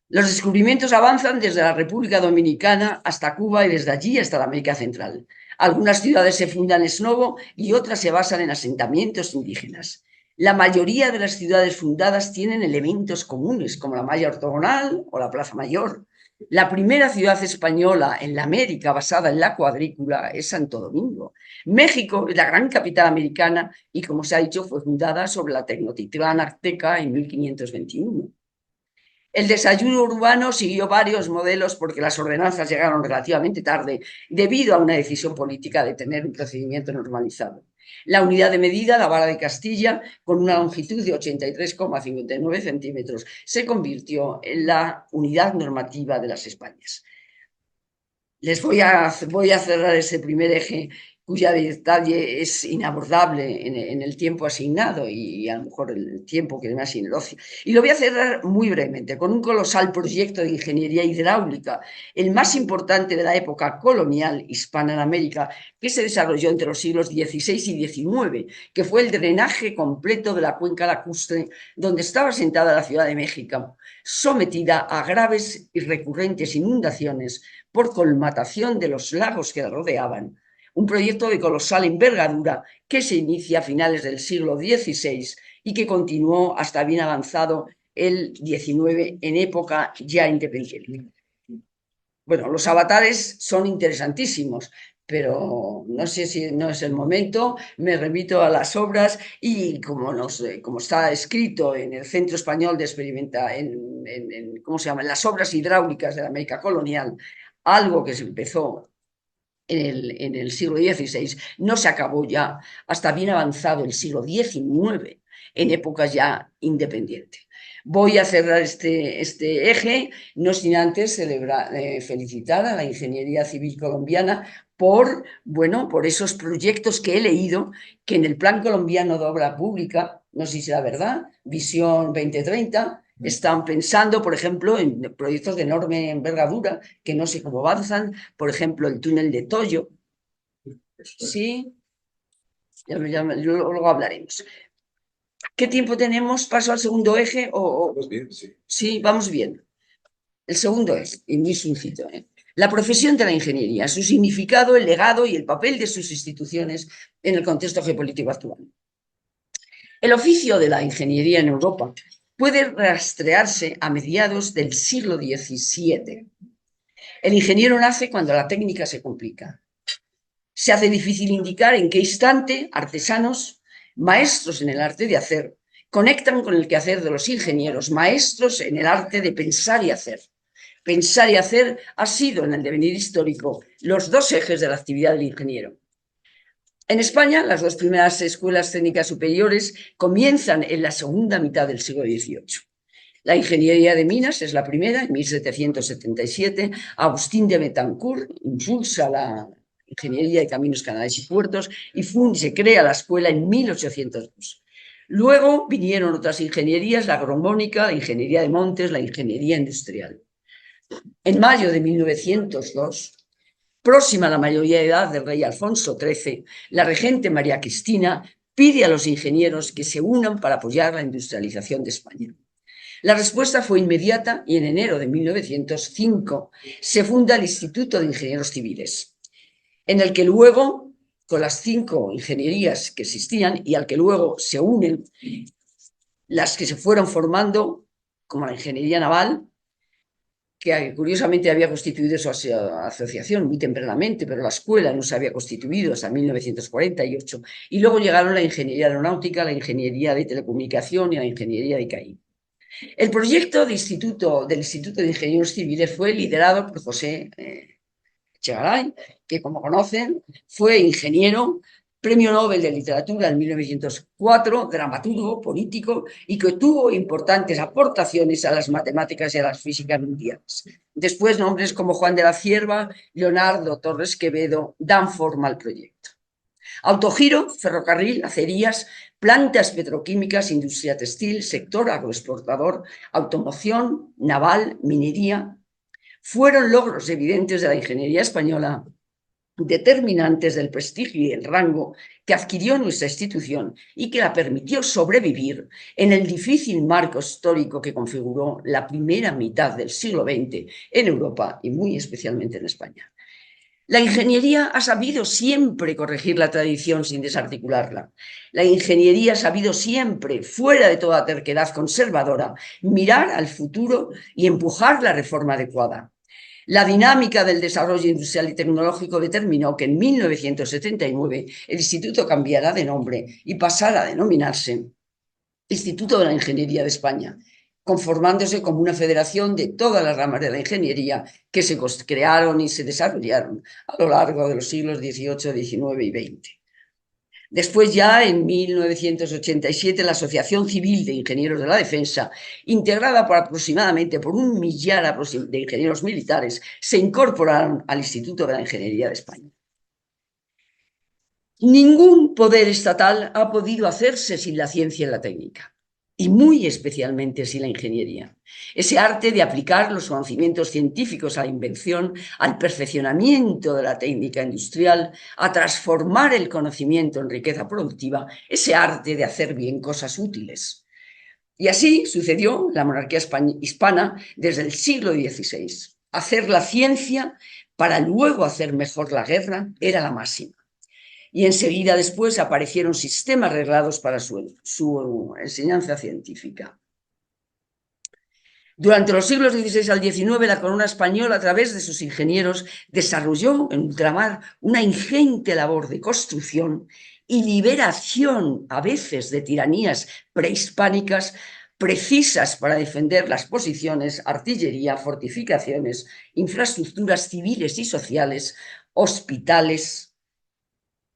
Los descubrimientos avanzan desde la República Dominicana hasta Cuba y desde allí hasta la América Central. Algunas ciudades se fundan ex novo y otras se basan en asentamientos indígenas. La mayoría de las ciudades fundadas tienen elementos comunes, como la malla ortogonal o la Plaza Mayor. La primera ciudad española en la América basada en la cuadrícula es Santo Domingo. México es la gran capital americana y, como se ha dicho, fue fundada sobre la Tenochtitlán azteca en 1521. El desarrollo urbano siguió varios modelos porque las ordenanzas llegaron relativamente tarde debido a una decisión política de tener un procedimiento normalizado. La unidad de medida, la vara de Castilla, con una longitud de 83,59 centímetros, se convirtió en la unidad normativa de las Españas. Voy a cerrar ese primer eje cuya detalle es inabordable en el tiempo asignado y a lo mejor el tiempo que me asigna el ocio. Y lo voy a cerrar muy brevemente con un colosal proyecto de ingeniería hidráulica, el más importante de la época colonial hispana en América, que se desarrolló entre los siglos XVI y XIX, que fue el drenaje completo de la cuenca lacustre donde estaba asentada la Ciudad de México, sometida a graves y recurrentes inundaciones por colmatación de los lagos que la rodeaban. Un proyecto de colosal envergadura que se inicia a finales del siglo XVI y que continuó hasta bien avanzado el XIX, en época ya independiente. Bueno, los avatares son interesantísimos, pero no sé si no es el momento. Me remito a las obras y como está escrito en el Centro Español de Experimentación, ¿cómo se llama? En las obras hidráulicas de la América colonial, algo que se empezó en el siglo XVI, no se acabó ya hasta bien avanzado el siglo XIX, en épocas ya independientes. Voy a cerrar este eje, no sin antes felicitar a la ingeniería civil colombiana por esos proyectos que he leído, que en el Plan Colombiano de Obra Pública, no sé si será verdad, Visión 2030, están pensando, por ejemplo, en proyectos de enorme envergadura, que no sé cómo avanzan, por ejemplo, el túnel de Toyo. Sí, luego hablaremos. ¿Qué tiempo tenemos? ¿Paso al segundo eje? Vamos bien, sí. Sí, vamos bien. El segundo eje, y muy suncito, la profesión de la ingeniería, su significado, el legado y el papel de sus instituciones en el contexto geopolítico actual. El oficio de la ingeniería en Europa puede rastrearse a mediados del siglo XVII. El ingeniero nace cuando la técnica se complica. Se hace difícil indicar en qué instante artesanos, maestros en el arte de hacer, conectan con el quehacer de los ingenieros, maestros en el arte de pensar y hacer. Pensar y hacer ha sido en el devenir histórico los dos ejes de la actividad del ingeniero. En España, las dos primeras escuelas técnicas superiores comienzan en la segunda mitad del siglo XVIII. La ingeniería de minas es la primera, en 1777. Agustín de Betancourt impulsa la ingeniería de caminos, canales y puertos y se crea la escuela en 1802. Luego vinieron otras ingenierías, la agromónica, la ingeniería de montes, la ingeniería industrial. En mayo de 1902, próxima a la mayoría de edad del rey Alfonso XIII, la regente María Cristina pide a los ingenieros que se unan para apoyar la industrialización de España. La respuesta fue inmediata y en enero de 1905 se funda el Instituto de Ingenieros Civiles, en el que luego, con las 5 ingenierías que existían y al que luego se unen las que se fueron formando, como la ingeniería naval, que curiosamente había constituido su asociación muy tempranamente, pero la escuela no se había constituido hasta 1948, y luego llegaron la ingeniería aeronáutica, la ingeniería de telecomunicación y la ingeniería de CAI. El proyecto del Instituto de Ingenieros Civiles fue liderado por José Echegaray, que como conocen fue ingeniero, Premio Nobel de Literatura en 1904, dramaturgo, político, y que tuvo importantes aportaciones a las matemáticas y a las físicas mundiales. Después nombres como Juan de la Cierva, Leonardo Torres Quevedo dan forma al proyecto. Autogiro, ferrocarril, acerías, plantas petroquímicas, industria textil, sector agroexportador, automoción, naval, minería, fueron logros evidentes de la ingeniería española, determinantes del prestigio y el rango que adquirió nuestra institución y que la permitió sobrevivir en el difícil marco histórico que configuró la primera mitad del siglo XX en Europa y muy especialmente en España. La ingeniería ha sabido siempre corregir la tradición sin desarticularla. La ingeniería ha sabido siempre, fuera de toda terquedad conservadora, mirar al futuro y empujar la reforma adecuada. La dinámica del desarrollo industrial y tecnológico determinó que en 1979 el instituto cambiara de nombre y pasara a denominarse Instituto de la Ingeniería de España, conformándose como una federación de todas las ramas de la ingeniería que se crearon y se desarrollaron a lo largo de los siglos XVIII, XIX y XX. Después ya, en 1987, la Asociación Civil de Ingenieros de la Defensa, integrada aproximadamente por 1 millar de ingenieros militares, se incorporaron al Instituto de la Ingeniería de España. Ningún poder estatal ha podido hacerse sin la ciencia y la técnica, y muy especialmente sin la ingeniería. Ese arte de aplicar los conocimientos científicos a la invención, al perfeccionamiento de la técnica industrial, a transformar el conocimiento en riqueza productiva, ese arte de hacer bien cosas útiles. Y así sucedió en la monarquía hispana desde el siglo XVI. Hacer la ciencia para luego hacer mejor la guerra era la máxima. Y enseguida después aparecieron sistemas reglados para su enseñanza científica. Durante los siglos XVI al XIX, la corona española, a través de sus ingenieros, desarrolló en ultramar una ingente labor de construcción y liberación, a veces, de tiranías prehispánicas precisas para defender las posiciones, artillería, fortificaciones, infraestructuras civiles y sociales, hospitales,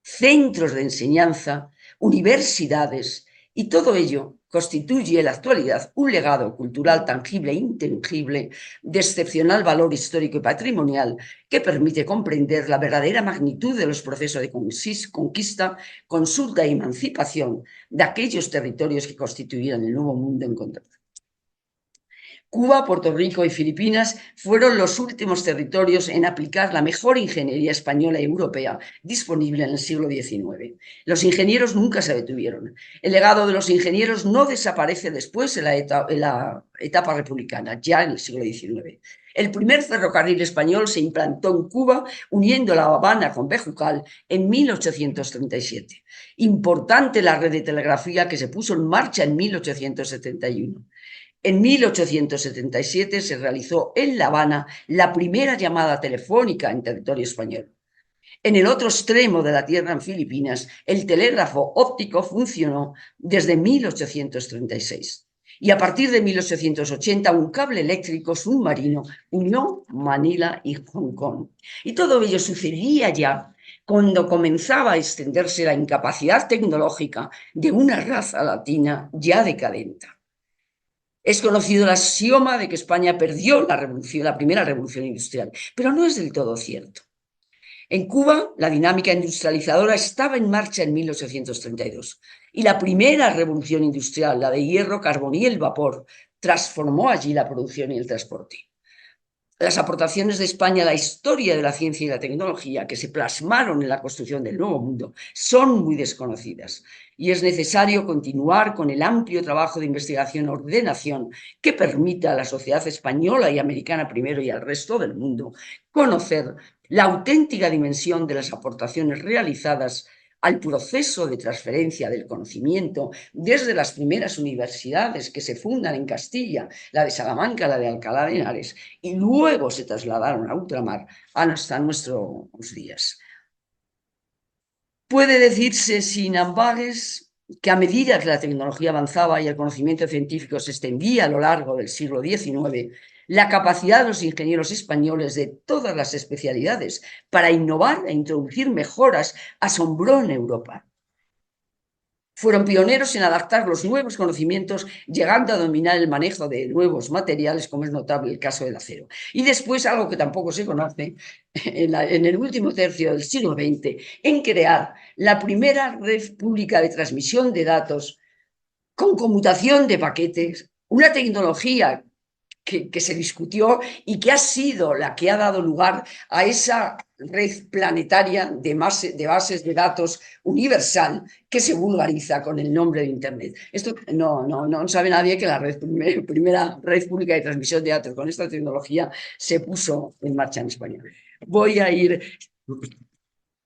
centros de enseñanza, universidades, y todo ello constituye en la actualidad un legado cultural tangible e intangible de excepcional valor histórico y patrimonial que permite comprender la verdadera magnitud de los procesos de conquista, consulta y emancipación de aquellos territorios que constituyeron el nuevo mundo encontrado. Cuba, Puerto Rico y Filipinas fueron los últimos territorios en aplicar la mejor ingeniería española y europea disponible en el siglo XIX. Los ingenieros nunca se detuvieron. El legado de los ingenieros no desaparece después en la etapa republicana, ya en el siglo XIX. El primer ferrocarril español se implantó en Cuba, uniendo La Habana con Bejucal en 1837. Importante la red de telegrafía que se puso en marcha en 1871. En 1877 se realizó en La Habana la primera llamada telefónica en territorio español. En el otro extremo de la tierra, en Filipinas, el telégrafo óptico funcionó desde 1836. Y a partir de 1880, un cable eléctrico submarino unió Manila y Hong Kong. Y todo ello sucedía ya cuando comenzaba a extenderse la incapacidad tecnológica de una raza latina ya decadente. Es conocido el axioma de que España perdió la primera revolución industrial, pero no es del todo cierto. En Cuba, la dinámica industrializadora estaba en marcha en 1832 y la primera revolución industrial, la de hierro, carbón y el vapor, transformó allí la producción y el transporte. Las aportaciones de España a la historia de la ciencia y la tecnología que se plasmaron en la construcción del Nuevo Mundo son muy desconocidas y es necesario continuar con el amplio trabajo de investigación y ordenación que permita a la sociedad española y americana primero y al resto del mundo conocer la auténtica dimensión de las aportaciones realizadas al proceso de transferencia del conocimiento desde las primeras universidades que se fundan en Castilla, la de Salamanca, la de Alcalá de Henares, y luego se trasladaron a ultramar hasta nuestros días. Puede decirse sin ambages que a medida que la tecnología avanzaba y el conocimiento científico se extendía a lo largo del siglo XIX, la capacidad de los ingenieros españoles de todas las especialidades para innovar e introducir mejoras asombró en Europa. Fueron pioneros en adaptar los nuevos conocimientos, llegando a dominar el manejo de nuevos materiales, como es notable el caso del acero. Y después, algo que tampoco se conoce, en el último tercio del siglo XX, en crear la primera red pública de transmisión de datos con conmutación de paquetes, una tecnología que se discutió y que ha sido la que ha dado lugar a esa red planetaria de bases de datos universal que se vulgariza con el nombre de Internet. Esto no sabe nadie que la primera red pública de transmisión de datos con esta tecnología se puso en marcha en España. Voy a ir...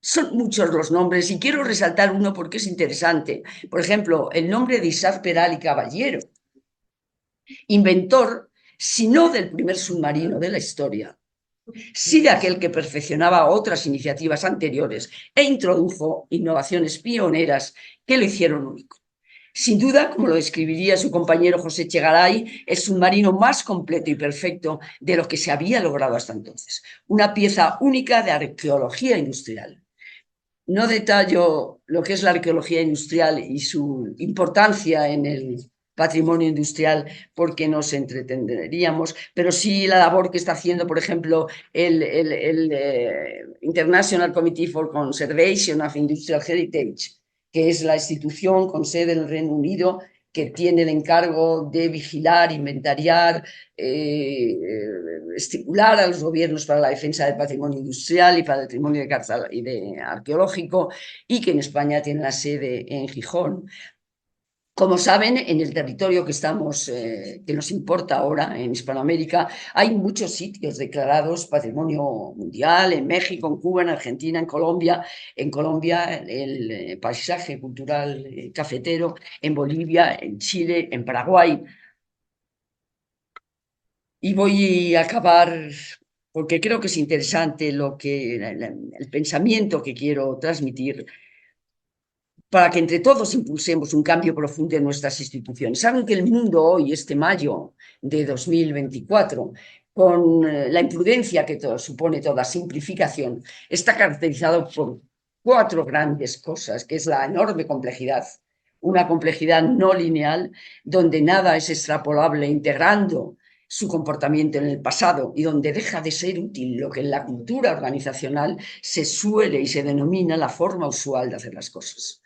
Son muchos los nombres y quiero resaltar uno porque es interesante. Por ejemplo, el nombre de Isaac Peral y Caballero, inventor si no del primer submarino de la historia, sí de aquel que perfeccionaba otras iniciativas anteriores e introdujo innovaciones pioneras que lo hicieron único. Sin duda, como lo describiría su compañero José Echegaray, el submarino más completo y perfecto de lo que se había logrado hasta entonces. Una pieza única de arqueología industrial. No detallo lo que es la arqueología industrial y su importancia en el patrimonio industrial porque nos entretenderíamos, pero sí la labor que está haciendo, por ejemplo, el International Committee for Conservation of Industrial Heritage, que es la institución con sede en el Reino Unido que tiene el encargo de vigilar, inventariar, estimular a los gobiernos para la defensa del patrimonio industrial y para el patrimonio arqueológico, y que en España tiene la sede en Gijón. Como saben, en el territorio que nos importa ahora, en Hispanoamérica, hay muchos sitios declarados Patrimonio Mundial, en México, en Cuba, en Argentina, en Colombia. En Colombia, el paisaje cultural cafetero, en Bolivia, en Chile, en Paraguay. Y voy a acabar, porque creo que es interesante el pensamiento que quiero transmitir, para que entre todos impulsemos un cambio profundo en nuestras instituciones. Saben que el mundo hoy, este mayo de 2024, con la imprudencia que supone toda simplificación, está caracterizado por 4 grandes cosas, que es la enorme complejidad, una complejidad no lineal, donde nada es extrapolable integrando su comportamiento en el pasado y donde deja de ser útil lo que en la cultura organizacional se suele y se denomina la forma usual de hacer las cosas.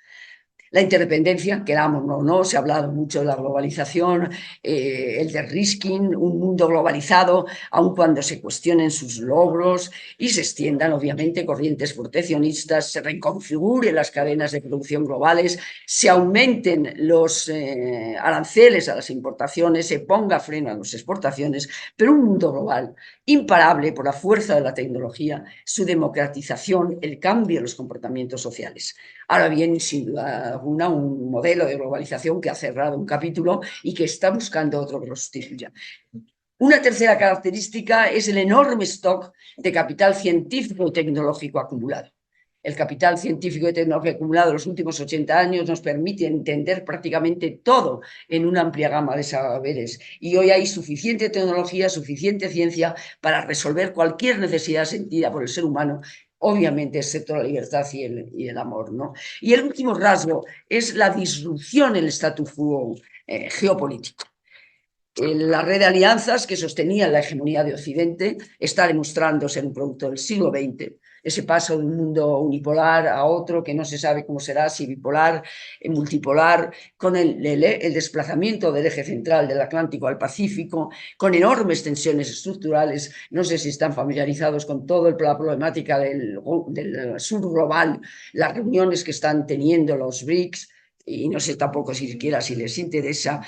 La interdependencia, queramos o no, se ha hablado mucho de la globalización, el de-risking, un mundo globalizado, aun cuando se cuestionen sus logros y se extiendan, obviamente, corrientes proteccionistas, se reconfiguren las cadenas de producción globales, se aumenten los aranceles a las importaciones, se ponga freno a las exportaciones, pero un mundo global imparable por la fuerza de la tecnología, su democratización, el cambio en los comportamientos sociales. Ahora bien, sin duda alguna, un modelo de globalización que ha cerrado un capítulo y que está buscando otro que lo sustituya. Una tercera característica es el enorme stock de capital científico y tecnológico acumulado. El capital científico y tecnológico acumulado en los últimos 80 años nos permite entender prácticamente todo en una amplia gama de saberes. Y hoy hay suficiente tecnología, suficiente ciencia para resolver cualquier necesidad sentida por el ser humano, obviamente, excepto la libertad y el amor, ¿no? Y el último rasgo es la disrupción en el status quo geopolítico. La red de alianzas que sostenía la hegemonía de Occidente está demostrando ser un producto del siglo XX. Ese paso de un mundo unipolar a otro que no se sabe cómo será, si bipolar, multipolar, con el desplazamiento del eje central del Atlántico al Pacífico, con enormes tensiones estructurales. No sé si están familiarizados con toda la problemática del sur global, las reuniones que están teniendo los BRICS, y no sé tampoco siquiera si les interesa.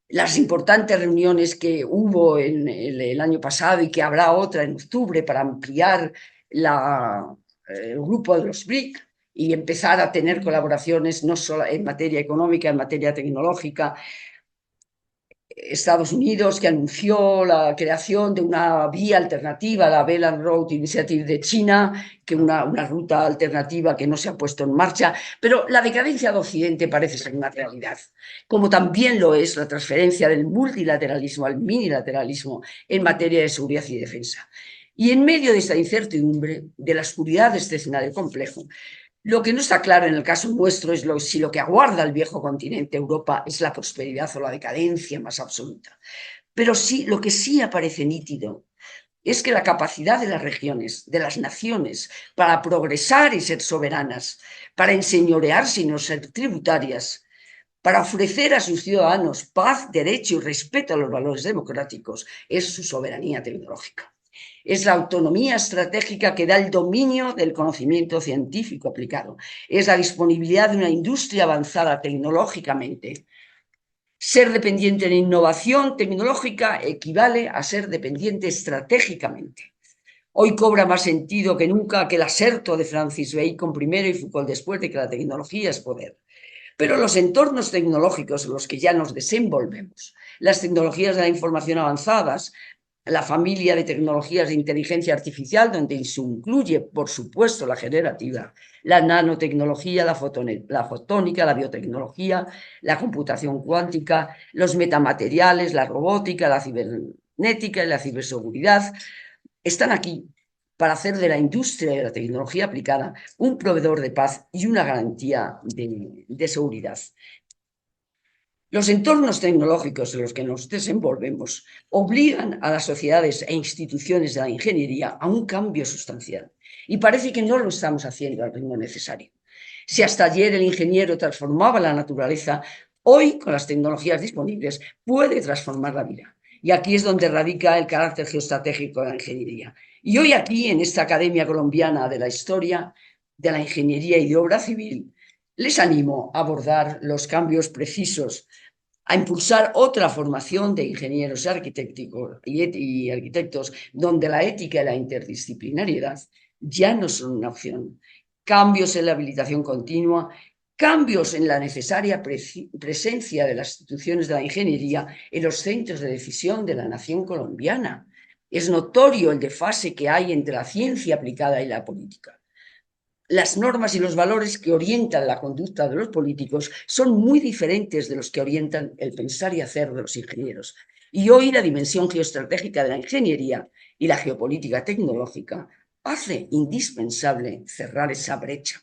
Las importantes reuniones que hubo en el año pasado y que habrá otra en octubre para ampliar el grupo de los BRIC y empezar a tener colaboraciones no solo en materia económica, en materia tecnológica. Estados Unidos, que anunció la creación de una vía alternativa, la Belt and Road Initiative de China, que una ruta alternativa que no se ha puesto en marcha, pero la decadencia de Occidente parece ser una realidad, como también lo es la transferencia del multilateralismo al minilateralismo en materia de seguridad y defensa. Y en medio de esta incertidumbre, de la oscuridad de este escenario complejo, lo que no está claro en el caso nuestro es si lo que aguarda el viejo continente Europa es la prosperidad o la decadencia más absoluta. Pero sí, lo que sí aparece nítido es que la capacidad de las regiones, de las naciones, para progresar y ser soberanas, para enseñorearse y no ser tributarias, para ofrecer a sus ciudadanos paz, derecho y respeto a los valores democráticos, es su soberanía tecnológica. Es la autonomía estratégica que da el dominio del conocimiento científico aplicado. Es la disponibilidad de una industria avanzada tecnológicamente. Ser dependiente en innovación tecnológica equivale a ser dependiente estratégicamente. Hoy cobra más sentido que nunca aquel aserto de Francis Bacon primero y Foucault después de que la tecnología es poder. Pero los entornos tecnológicos en los que ya nos desenvolvemos, las tecnologías de la información avanzadas, la familia de tecnologías de inteligencia artificial, donde se incluye, por supuesto, la generativa, la nanotecnología, la fotónica, la biotecnología, la computación cuántica, los metamateriales, la robótica, la cibernética y la ciberseguridad, están aquí para hacer de la industria de la tecnología aplicada un proveedor de paz y una garantía de seguridad. Los entornos tecnológicos en los que nos desenvolvemos obligan a las sociedades e instituciones de la ingeniería a un cambio sustancial y parece que no lo estamos haciendo al ritmo necesario. Si hasta ayer el ingeniero transformaba la naturaleza, hoy con las tecnologías disponibles puede transformar la vida. Y aquí es donde radica el carácter geoestratégico de la ingeniería. Y hoy aquí, en esta Academia Colombiana de la Historia, de la Ingeniería y de Obra Civil, les animo a abordar los cambios precisos, a impulsar otra formación de ingenieros y arquitectos, donde la ética y la interdisciplinariedad ya no son una opción. Cambios en la habilitación continua, cambios en la necesaria presencia de las instituciones de la ingeniería en los centros de decisión de la nación colombiana. Es notorio el desfase que hay entre la ciencia aplicada y la política. Las normas y los valores que orientan la conducta de los políticos son muy diferentes de los que orientan el pensar y hacer de los ingenieros. Y hoy la dimensión geoestratégica de la ingeniería y la geopolítica tecnológica hace indispensable cerrar esa brecha.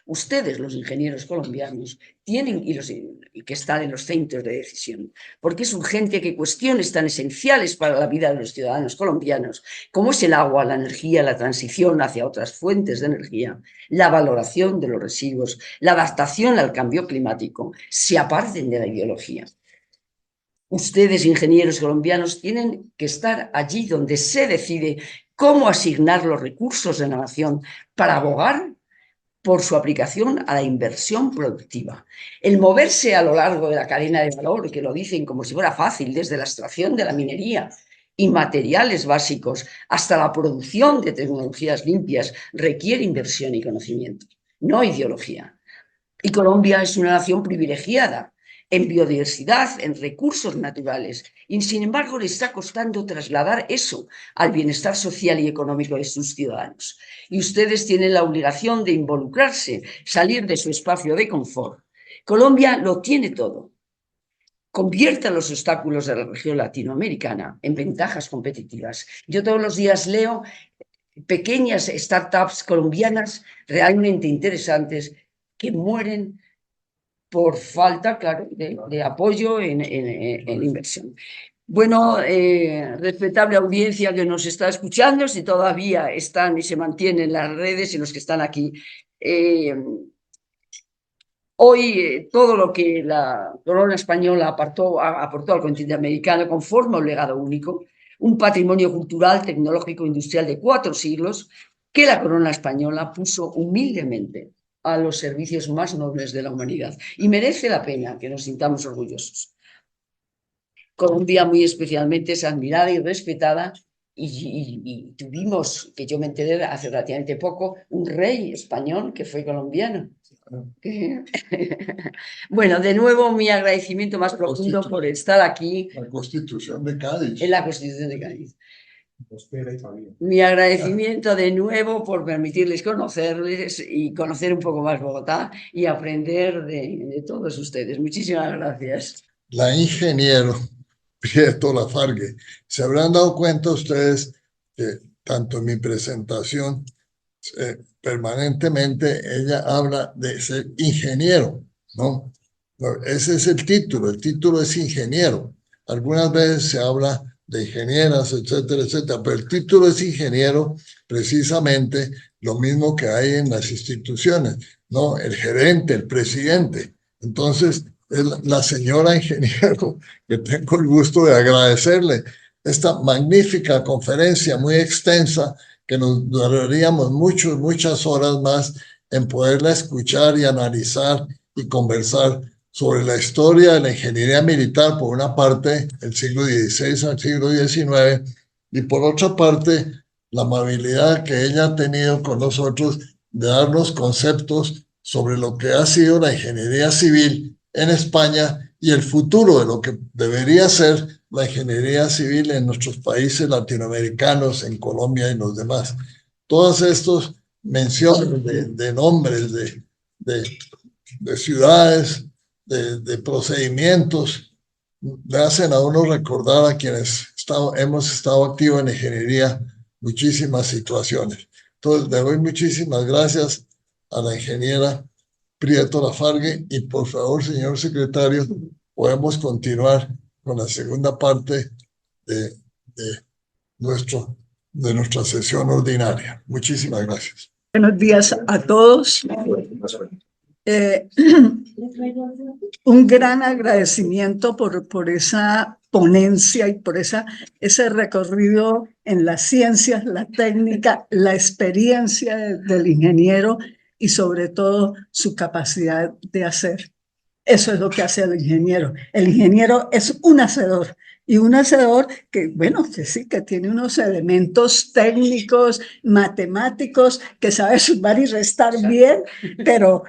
Ustedes, los ingenieros colombianos, tienen y que están en los centros de decisión, porque es urgente que cuestiones tan esenciales para la vida de los ciudadanos colombianos, como es el agua, la energía, la transición hacia otras fuentes de energía, la valoración de los residuos, la adaptación al cambio climático, se aparten de la ideología. Ustedes, ingenieros colombianos, tienen que estar allí donde se decide cómo asignar los recursos de la nación para abogar por su aplicación a la inversión productiva. El moverse a lo largo de la cadena de valor, que lo dicen como si fuera fácil, desde la extracción de la minería y materiales básicos hasta la producción de tecnologías limpias, requiere inversión y conocimiento, no ideología. Y Colombia es una nación privilegiada en biodiversidad, en recursos naturales, y sin embargo le está costando trasladar eso al bienestar social y económico de sus ciudadanos. Y ustedes tienen la obligación de involucrarse, salir de su espacio de confort. Colombia lo tiene todo. Convierta los obstáculos de la región latinoamericana en ventajas competitivas. Yo todos los días leo pequeñas startups colombianas realmente interesantes que mueren por falta, claro, de apoyo en inversión. Bueno, respetable audiencia que nos está escuchando, si todavía están y se mantienen las redes y los que están aquí. Hoy todo lo que la corona española aportó al continente americano conforma un legado único, un patrimonio cultural, tecnológico, industrial de 4 siglos que la corona española puso humildemente a los servicios más nobles de la humanidad. Y merece la pena que nos sintamos orgullosos. Colombia muy especialmente es admirada y respetada y tuvimos, que yo me enteré hace relativamente poco, un rey español que fue colombiano. Bueno, de nuevo mi agradecimiento más profundo por estar aquí. La Constitución de Cádiz. En la Constitución de Cádiz. Mi agradecimiento de nuevo por permitirles conocerles y conocer un poco más Bogotá y aprender de todos ustedes. Muchísimas gracias. La ingeniero Prieto Lafargue. Se habrán dado cuenta ustedes que tanto en mi presentación permanentemente ella habla de ser ingeniero, ¿no? Ese es el título es ingeniero. Algunas veces se habla de ingenieras, etcétera, etcétera, pero el título es ingeniero precisamente lo mismo que hay en las instituciones, ¿no? El gerente, el presidente. Entonces, es la señora ingeniero que tengo el gusto de agradecerle esta magnífica conferencia muy extensa que nos duraríamos muchas horas más en poderla escuchar y analizar y conversar sobre la historia de la ingeniería militar, por una parte, el siglo XVI al siglo XIX, y por otra parte, la amabilidad que ella ha tenido con nosotros de darnos conceptos sobre lo que ha sido la ingeniería civil en España y el futuro de lo que debería ser la ingeniería civil en nuestros países latinoamericanos, en Colombia y los demás. Todas estas menciones de nombres, de ciudades, de procedimientos, le hacen a uno recordar a quienes hemos estado activos en ingeniería muchísimas situaciones. Entonces, le doy muchísimas gracias a la ingeniera Prieto Lafargue. Y por favor, señor secretario, podemos continuar con la segunda parte de, de, de nuestra sesión ordinaria. Muchísimas gracias. Buenos días a todos. Eh, un gran agradecimiento por esa ponencia y por ese recorrido en las ciencias, la técnica, la experiencia del ingeniero y sobre todo su capacidad de hacer. Eso es lo que hace el ingeniero. El ingeniero es un hacedor. Y un hacedor que, bueno, que sí, que tiene unos elementos técnicos, matemáticos, que sabe sumar y restar bien, pero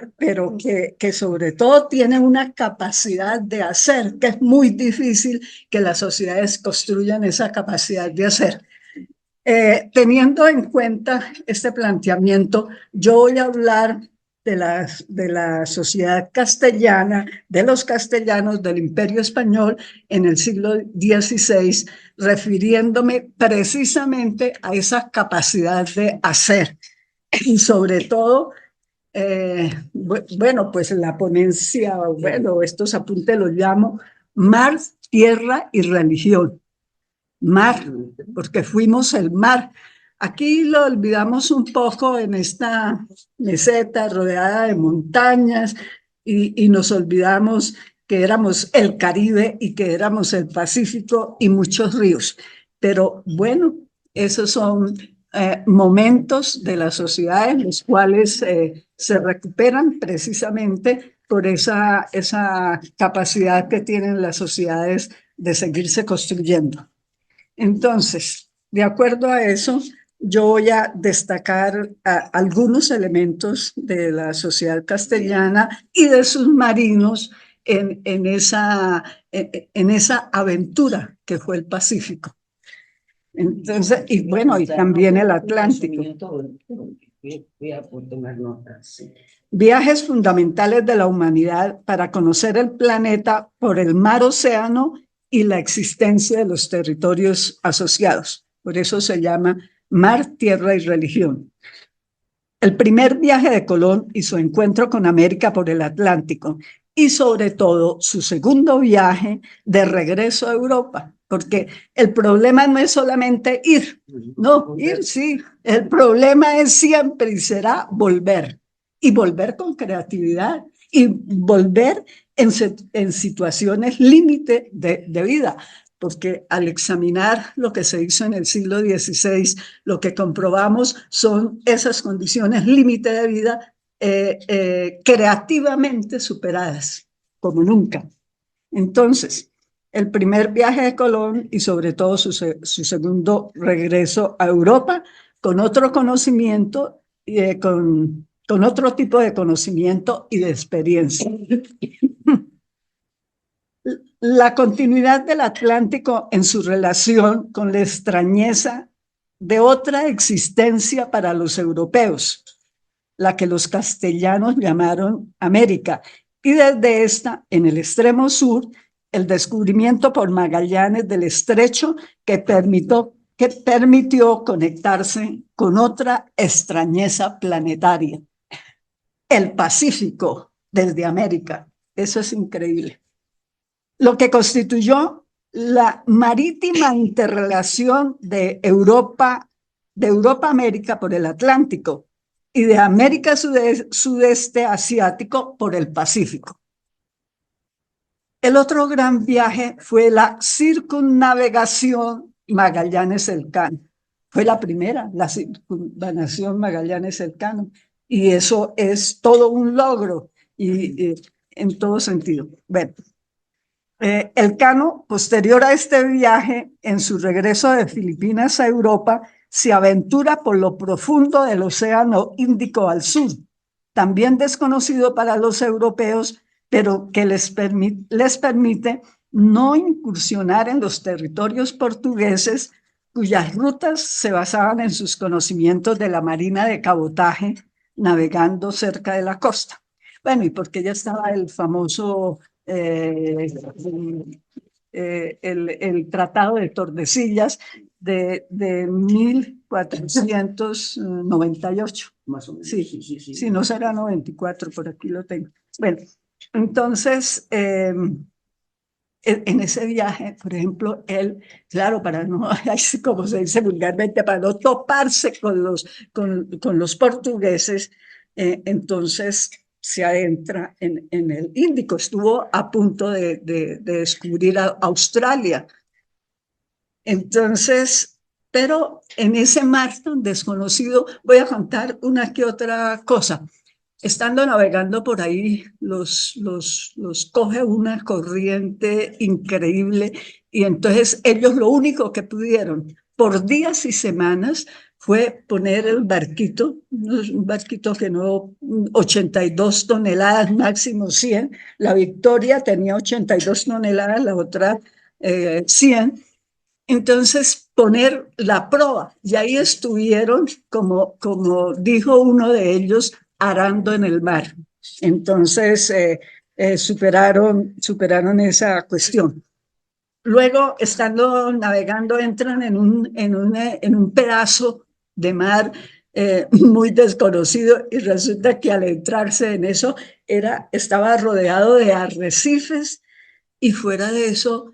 que sobre todo tiene una capacidad de hacer, que es muy difícil que las sociedades construyan esa capacidad de hacer. Teniendo en cuenta este planteamiento, yo voy a hablar de la sociedad castellana, de los castellanos del Imperio Español en el siglo XVI, refiriéndome precisamente a esa capacidad de hacer. Y sobre todo, bueno, pues la ponencia, bueno, estos apuntes los llamo Mar, Tierra y Religión. Mar, porque fuimos el mar. Aquí lo olvidamos un poco en esta meseta rodeada de montañas y nos olvidamos que éramos el Caribe y que éramos el Pacífico y muchos ríos. Pero bueno, esos son momentos de la sociedad en los cuales se recuperan precisamente por esa capacidad que tienen las sociedades de seguirse construyendo. Entonces, de acuerdo a eso, yo voy a destacar algunos elementos de la sociedad castellana y de sus marinos en esa aventura que fue el Pacífico. Entonces, y bueno, y también el Atlántico. Viajes fundamentales de la humanidad para conocer el planeta por el mar-océano y la existencia de los territorios asociados. Por eso se llama Mar, Tierra y Religión. El primer viaje de Colón y su encuentro con América por el Atlántico y sobre todo su segundo viaje de regreso a Europa, porque el problema no es solamente ir, no, ir sí, el problema es siempre y será volver, y volver con creatividad, y volver en situaciones límite de vida, porque al examinar lo que se hizo en el siglo XVI, lo que comprobamos son esas condiciones límite de vida creativamente superadas, como nunca. Entonces, el primer viaje de Colón y sobre todo su segundo regreso a Europa con otro conocimiento, con otro tipo de conocimiento y de experiencia. La continuidad del Atlántico en su relación con la extrañeza de otra existencia para los europeos, la que los castellanos llamaron América, y desde esta, en el extremo sur, el descubrimiento por Magallanes del estrecho que permitió conectarse con otra extrañeza planetaria, el Pacífico desde América. Eso es increíble. Lo que constituyó la marítima interrelación de Europa a América por el Atlántico y de América sudeste asiático por el Pacífico. El otro gran viaje fue la circunnavegación Magallanes-Elcano. Fue la primera, la circunvalación Magallanes-Elcano. Y eso es todo un logro y en todo sentido. Bueno, Elcano, posterior a este viaje, en su regreso de Filipinas a Europa, se aventura por lo profundo del Océano Índico al sur, también desconocido para los europeos, pero que les permite no incursionar en los territorios portugueses, cuyas rutas se basaban en sus conocimientos de la marina de cabotaje, navegando cerca de la costa. Bueno, y porque ya estaba el famoso el Tratado de Tordesillas, de 1498. Más o menos. Sí, sí, no será 94, por aquí lo tengo. Bueno, entonces, en ese viaje, por ejemplo, él, claro, para no, como se dice vulgarmente, para no toparse con los portugueses, entonces se adentra en el Índico. Estuvo a punto de descubrir Australia. Entonces, pero en ese mar tan desconocido, voy a contar una que otra cosa. Estando navegando por ahí, los coge una corriente increíble y entonces ellos lo único que pudieron por días y semanas fue poner el barquito, un barquito que no, 82 toneladas, máximo 100. La Victoria tenía 82 toneladas, la otra 100. Entonces, poner la proa, y ahí estuvieron, como dijo uno de ellos, arando en el mar. Entonces, superaron esa cuestión. Luego, estando navegando, entran en un pedazo de mar muy desconocido y resulta que al entrarse en eso estaba rodeado de arrecifes y fuera de eso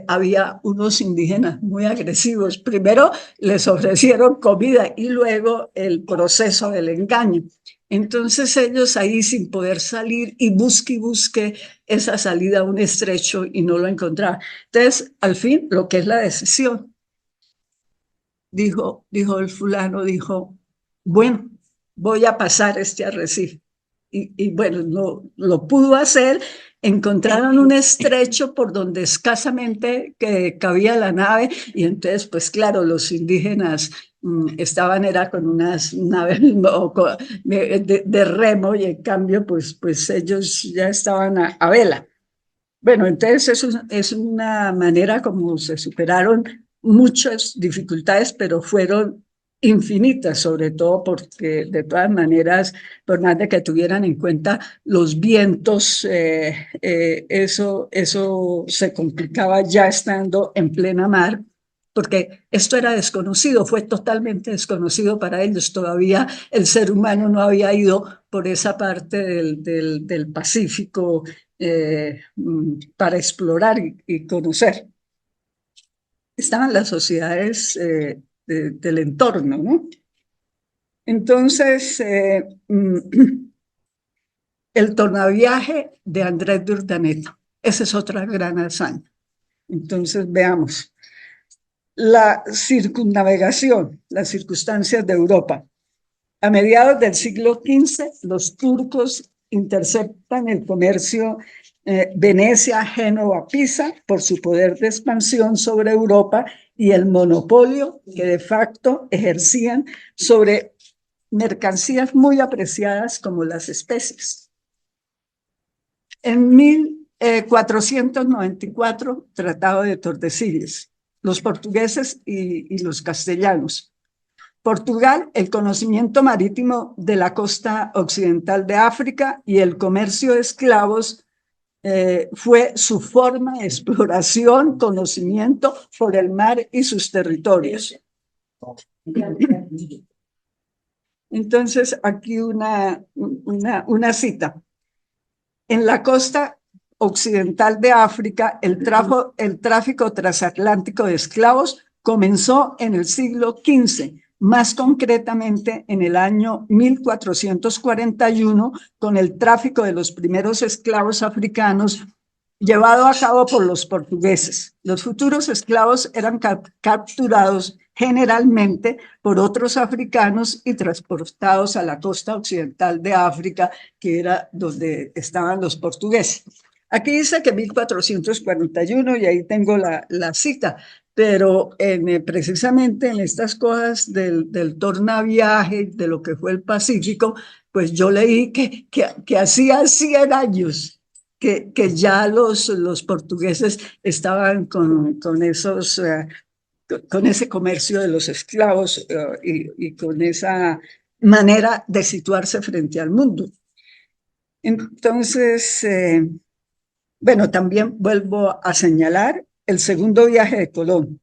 había unos indígenas muy agresivos. Primero les ofrecieron comida y luego el proceso del engaño. Entonces ellos ahí sin poder salir y busque esa salida a un estrecho y no lo encontraban. Entonces, al fin, lo que es la decisión, dijo el fulano, dijo, bueno, voy a pasar este arrecife. Y bueno, no lo pudo hacer. Encontraron un estrecho por donde escasamente cabía la nave y entonces, pues claro, los indígenas era con unas naves de remo y en cambio, pues ellos ya estaban a vela. Bueno, entonces eso es una manera como se superaron muchas dificultades, pero fueron infinitas, sobre todo porque de todas maneras, por más de que tuvieran en cuenta los vientos, eso se complicaba ya estando en plena mar, porque esto era desconocido, fue totalmente desconocido para ellos. Todavía el ser humano no había ido por esa parte del Pacífico para explorar y conocer. Estaban las sociedades del entorno, ¿no? Entonces, el tornaviaje de Andrés de Urdaneta, esa es otra gran hazaña. Entonces, veamos. La circunnavegación, las circunstancias de Europa. A mediados del siglo XV, los turcos interceptan el comercio Venecia, Génova, Pisa por su poder de expansión sobre Europa y el monopolio que de facto ejercían sobre mercancías muy apreciadas como las especies. En 1494, Tratado de Tordesillas, los portugueses y los castellanos. Portugal, el conocimiento marítimo de la costa occidental de África y el comercio de esclavos fue su forma de exploración, conocimiento por el mar y sus territorios. Entonces, aquí una cita. En la costa occidental de África, el tráfico transatlántico de esclavos comenzó en el siglo XV, más concretamente en el año 1441, con el tráfico de los primeros esclavos africanos llevado a cabo por los portugueses. Los futuros esclavos eran capturados generalmente por otros africanos y transportados a la costa occidental de África, que era donde estaban los portugueses. Aquí dice que 1441, y ahí tengo la cita, pero precisamente en estas cosas del tornaviaje, de lo que fue el Pacífico, pues yo leí que hacía 100 años que ya los portugueses estaban con esos... con ese comercio de los esclavos y con esa manera de situarse frente al mundo. Entonces, bueno, también vuelvo a señalar el segundo viaje de Colón.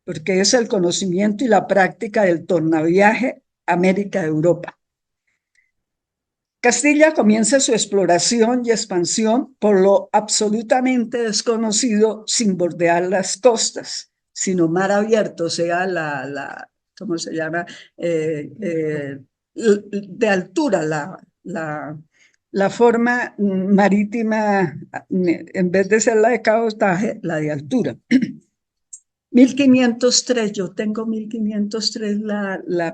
porque es el conocimiento y la práctica del tornaviaje América-Europa. Castilla comienza su exploración y expansión por lo absolutamente desconocido, sin bordear las costas, sino mar abierto, o sea, ¿cómo se llama? De altura, la forma marítima, en vez de ser la de cabotaje, la de altura. 1503, yo tengo 1503,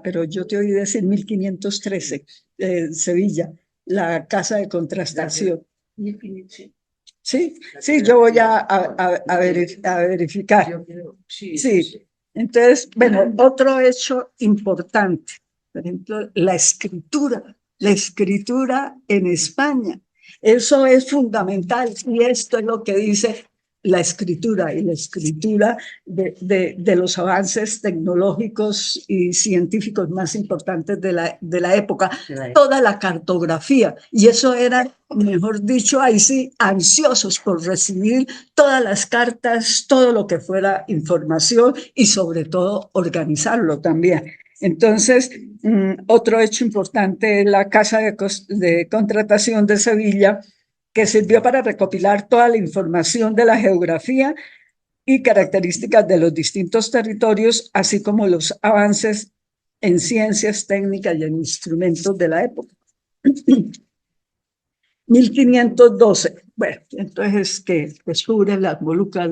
pero yo te oí decir 1513, Sevilla, la casa de contrastación. Sí, sí, yo voy a verificar. Sí, entonces, bueno, otro hecho importante, por ejemplo, la escritura en España. Eso es fundamental y esto es lo que dice la escritura y la escritura de los avances tecnológicos y científicos más importantes de la época, toda la cartografía, y eso era, mejor dicho, ahí sí, ansiosos por recibir todas las cartas, todo lo que fuera información y sobre todo organizarlo también. Entonces, otro hecho importante es la Casa de Contratación de Sevilla, que sirvió para recopilar toda la información de la geografía y características de los distintos territorios, así como los avances en ciencias técnicas y en instrumentos de la época. 1512, bueno, entonces que descubren las Molucas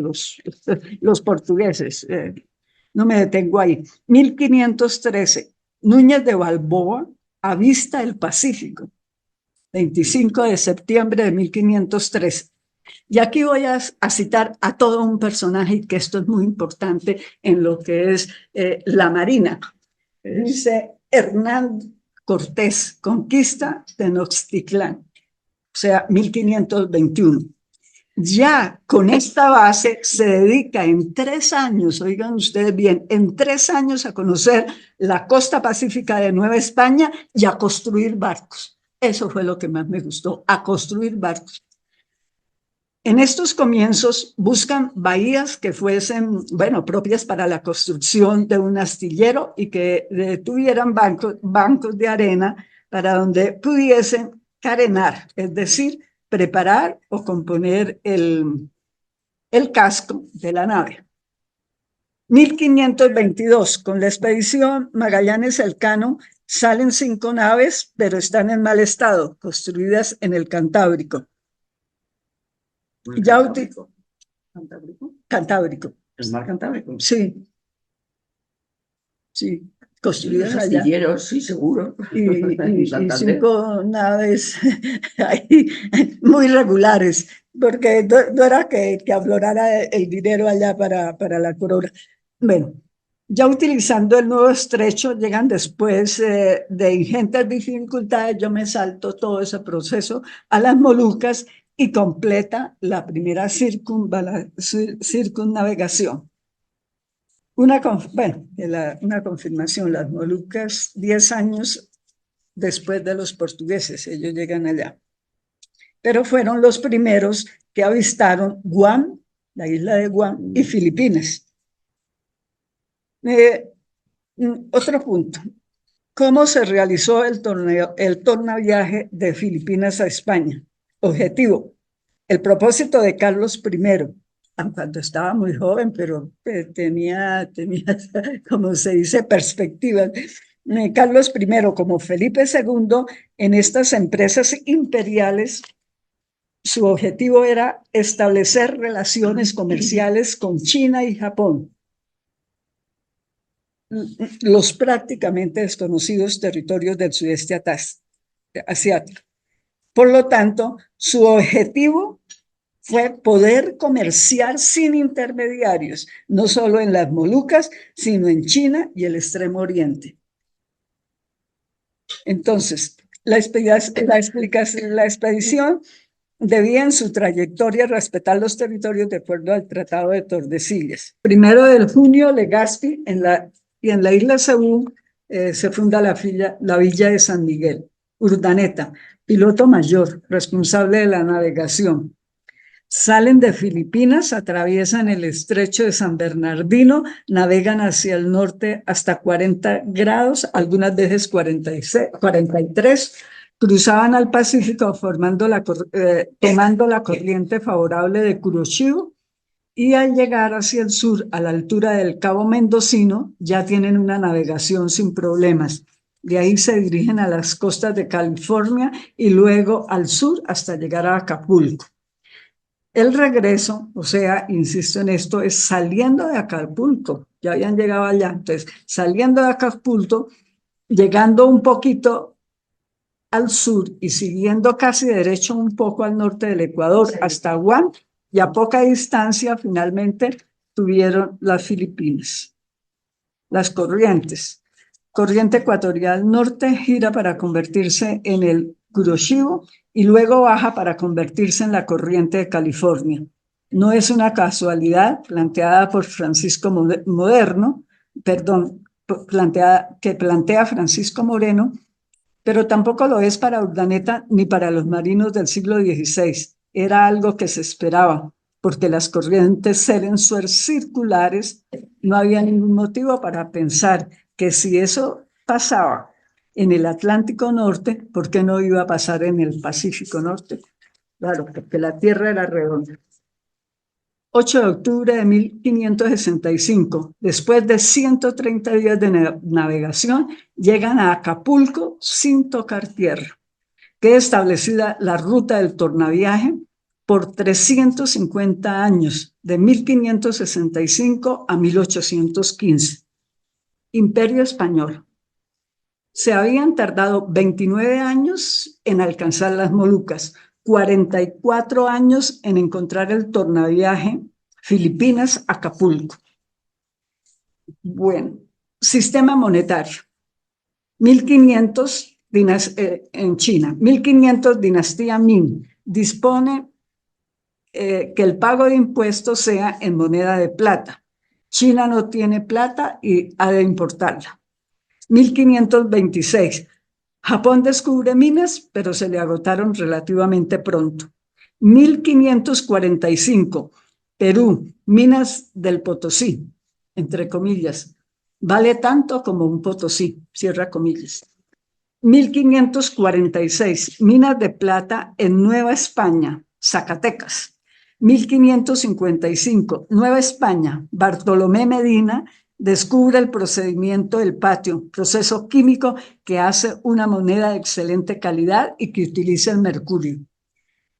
los portugueses, no me detengo ahí. 1513, Núñez de Balboa avista el Pacífico, 25 de septiembre de 1513. Y aquí voy a citar a todo un personaje, que esto es muy importante en lo que es la Marina. Dice Hernán Cortés, conquista Tenochtitlán, o sea, 1521. Ya con esta base se dedica en 3 años, oigan ustedes bien, en 3 años a conocer la costa pacífica de Nueva España y a construir barcos. Eso fue lo que más me gustó, a construir barcos. En estos comienzos buscan bahías que fuesen, bueno, propias para la construcción de un astillero y que tuvieran bancos de arena para donde pudiesen carenar, es decir, preparar o componer el casco de la nave. 1522, con la expedición Magallanes-Elcano, salen 5 naves, pero están en mal estado, construidas en el Cantábrico. Cantábrico. ¿El mar Cantábrico? Sí. Sí, construidas Los allá. astilleros, sí, seguro. Y 5 naves ahí, muy regulares, porque no era que aflorara el dinero allá para la corona. Bueno, ya utilizando el nuevo estrecho, llegan después de ingentes dificultades, yo me salto todo ese proceso a las Molucas y completa la primera circunnavegación. Una confirmación, las Molucas, 10 años después de los portugueses, ellos llegan allá. Pero fueron los primeros que avistaron Guam, la isla de Guam, y Filipinas. Otro punto. ¿Cómo se realizó el tornaviaje de Filipinas a España? Objetivo: el propósito de Carlos I, cuando estaba muy joven, pero tenía, como se dice, perspectivas. Carlos I, como Felipe II, en estas empresas imperiales, su objetivo era establecer relaciones comerciales con China y Japón, los prácticamente desconocidos territorios del sudeste asiático. Por lo tanto, su objetivo fue poder comerciar sin intermediarios, no solo en las Molucas, sino en China y el Extremo Oriente. Entonces, la expedición debía en su trayectoria respetar los territorios de acuerdo al Tratado de Tordesillas. 1 de junio, Legazpi, en la isla Cebú, se funda la villa de San Miguel. Urdaneta, piloto mayor, responsable de la navegación. Salen de Filipinas, atraviesan el estrecho de San Bernardino, navegan hacia el norte hasta 40 grados, algunas veces 46, 43, cruzaban al Pacífico tomando la corriente favorable de Kuroshio, y al llegar hacia el sur, a la altura del Cabo Mendocino, ya tienen una navegación sin problemas. De ahí se dirigen a las costas de California y luego al sur hasta llegar a Acapulco. El regreso, o sea, insisto en esto, es saliendo de Acapulco. Ya habían llegado allá. Entonces, saliendo de Acapulco, llegando un poquito al sur y siguiendo casi derecho un poco al norte del Ecuador hasta Guam, y a poca distancia finalmente tuvieron las Filipinas. Las corrientes. Corriente ecuatorial norte gira para convertirse en el Kuroshio y luego baja para convertirse en la corriente de California. No es una casualidad planteada por plantea Francisco Moreno, pero tampoco lo es para Urdaneta ni para los marinos del siglo XVI. Era algo que se esperaba, porque las corrientes suelen ser circulares. No había ningún motivo para pensar que si eso pasaba en el Atlántico Norte, ¿por qué no iba a pasar en el Pacífico Norte? Claro, porque la Tierra era redonda. 8 de octubre de 1565, después de 130 días de navegación, llegan a Acapulco sin tocar tierra. Queda establecida la ruta del tornaviaje por 350 años, de 1565 a 1815. Imperio Español. Se habían tardado 29 años en alcanzar las Molucas, 44 años en encontrar el tornaviaje Filipinas-Acapulco. Bueno, sistema monetario. 1500 en China, 1500 dinastía Ming, dispone que el pago de impuestos sea en moneda de plata. China no tiene plata y ha de importarla. 1526, Japón descubre minas, pero se le agotaron relativamente pronto. 1545, Perú, minas del Potosí, entre comillas, vale tanto como un Potosí, cierra comillas. 1546, minas de plata en Nueva España, Zacatecas. 1555, Nueva España, Bartolomé Medina descubre el procedimiento del patio, proceso químico que hace una moneda de excelente calidad y que utiliza el mercurio.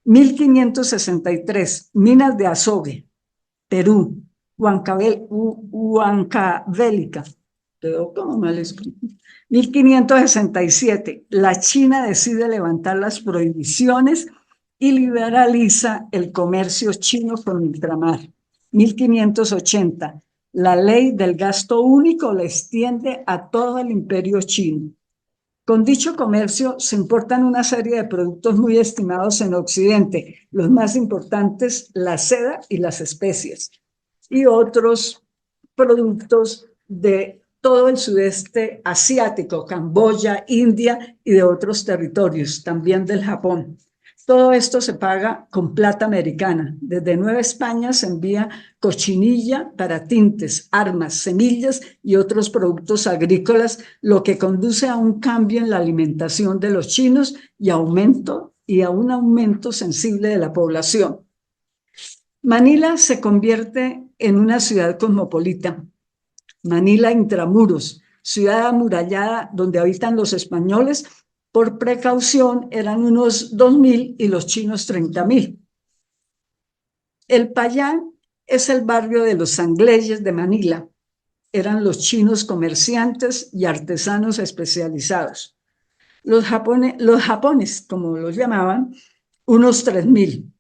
1563, minas de Azogue, Perú, Huancavelica. Pero ¿cómo mal escrito? 1567, la China decide levantar las prohibiciones y liberaliza el comercio chino con ultramar. 1580, la ley del gasto único la extiende a todo el imperio chino. Con dicho comercio se importan una serie de productos muy estimados en Occidente, los más importantes, la seda y las especias, y otros productos de todo el sudeste asiático, Camboya, India y de otros territorios, también del Japón. Todo esto se paga con plata americana. Desde Nueva España se envía cochinilla para tintes, armas, semillas y otros productos agrícolas, lo que conduce a un cambio en la alimentación de los chinos y a un aumento sensible de la población. Manila se convierte en una ciudad cosmopolita. Manila intramuros, ciudad amurallada donde habitan los españoles. Por precaución eran unos 2.000 y los chinos 30.000. El Payán es el barrio de los sangleyes de Manila. Eran los chinos comerciantes y artesanos especializados. Los japones, como los llamaban, unos 3.000.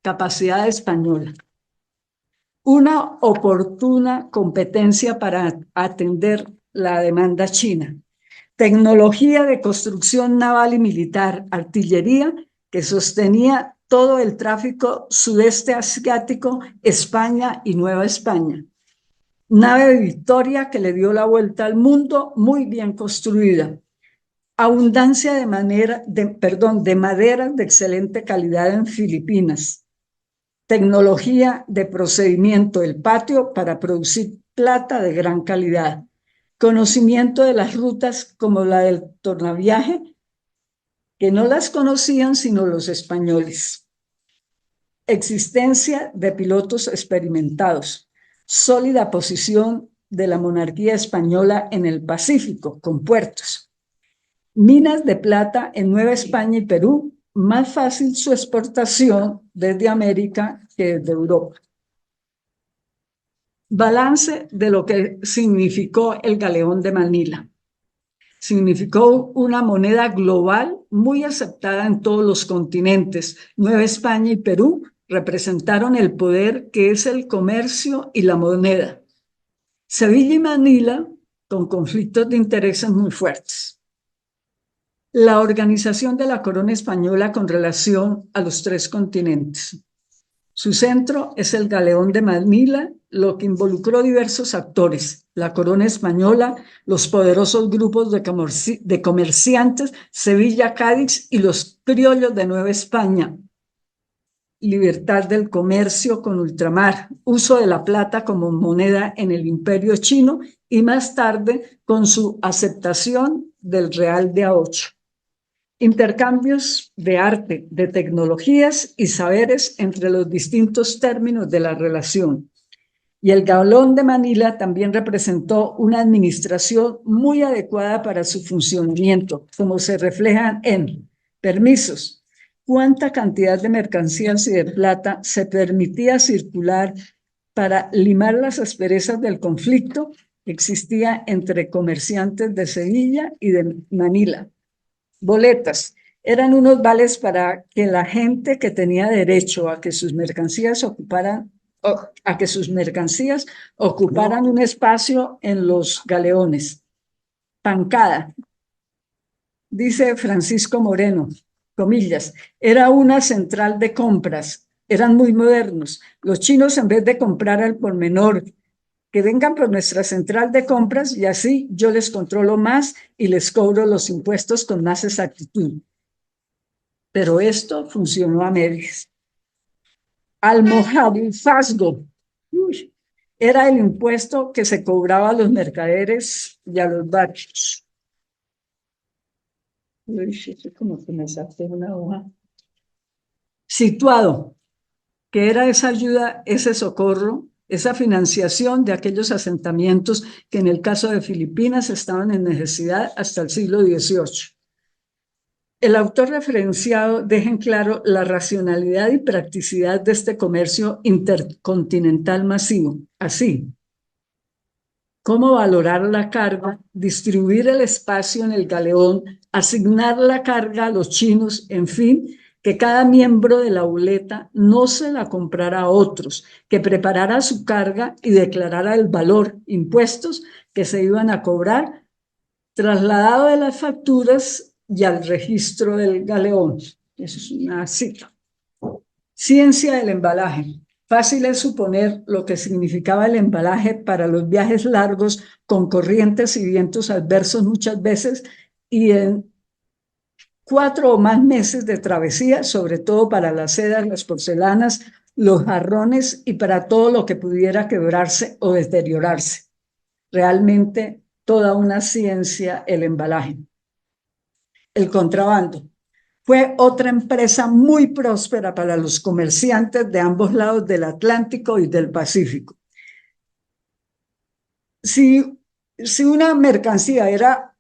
Capacidad española. Una oportuna competencia para atender la demanda china. Tecnología de construcción naval y militar, artillería que sostenía todo el tráfico sudeste asiático, España y Nueva España. Nave Victoria que le dio la vuelta al mundo, muy bien construida. Abundancia de madera de excelente calidad en Filipinas. tecnología de procedimiento del patio para producir plata de gran calidad, conocimiento de las rutas como la del tornaviaje, que no las conocían sino los españoles, existencia de pilotos experimentados, sólida posición de la monarquía española en el Pacífico, con puertos, minas de plata en Nueva España y Perú, más fácil su exportación desde América que desde Europa. Balance de lo que significó el Galeón de Manila. Significó una moneda global muy aceptada en todos los continentes. Nueva España y Perú representaron el poder que es el comercio y la moneda. Sevilla y Manila con conflictos de intereses muy fuertes. La organización de la corona española con relación a los 3 continentes. Su centro es el Galeón de Manila, lo que involucró diversos actores, la corona española, los poderosos grupos de comerciantes, Sevilla, Cádiz y los criollos de Nueva España. Libertad del comercio con ultramar, uso de la plata como moneda en el Imperio chino y más tarde con su aceptación del real de A8. Intercambios de arte, de tecnologías y saberes entre los distintos términos de la relación. Y el Galeón de Manila también representó una administración muy adecuada para su funcionamiento, como se reflejan en permisos, cuánta cantidad de mercancías y de plata se permitía circular para limar las asperezas del conflicto que existía entre comerciantes de Sevilla y de Manila. Boletas eran unos vales para que la gente que tenía derecho a que sus mercancías ocuparan un espacio en los galeones. Pancada, dice Francisco Moreno, comillas, era una central de compras, eran muy modernos. Los chinos, en vez de comprar al por menor, que vengan por nuestra central de compras y así yo les controlo más y les cobro los impuestos con más exactitud. Pero esto funcionó a medias. Almohadifazgo era el impuesto que se cobraba a los mercaderes y a los barcos. Como que me saqué una hoja. Situado, que era esa ayuda, ese socorro, esa financiación de aquellos asentamientos que en el caso de Filipinas estaban en necesidad hasta el siglo XVIII. El autor referenciado deja en claro la racionalidad y practicidad de este comercio intercontinental masivo. Así, cómo valorar la carga, distribuir el espacio en el galeón, asignar la carga a los chinos, en fin, que cada miembro de la buleta no se la comprara a otros, que preparara su carga y declarara el valor, impuestos que se iban a cobrar, trasladado de las facturas y al registro del galeón. Eso es una cita. Ciencia del embalaje. Fácil es suponer lo que significaba el embalaje para los viajes largos con corrientes y vientos adversos muchas veces y en 4 o más meses de travesía, sobre todo para las sedas, las porcelanas, los jarrones y para todo lo que pudiera quebrarse o deteriorarse. Realmente toda una ciencia el embalaje. El contrabando. Fue otra empresa muy próspera para los comerciantes de ambos lados del Atlántico y del Pacífico. Si una mercancía era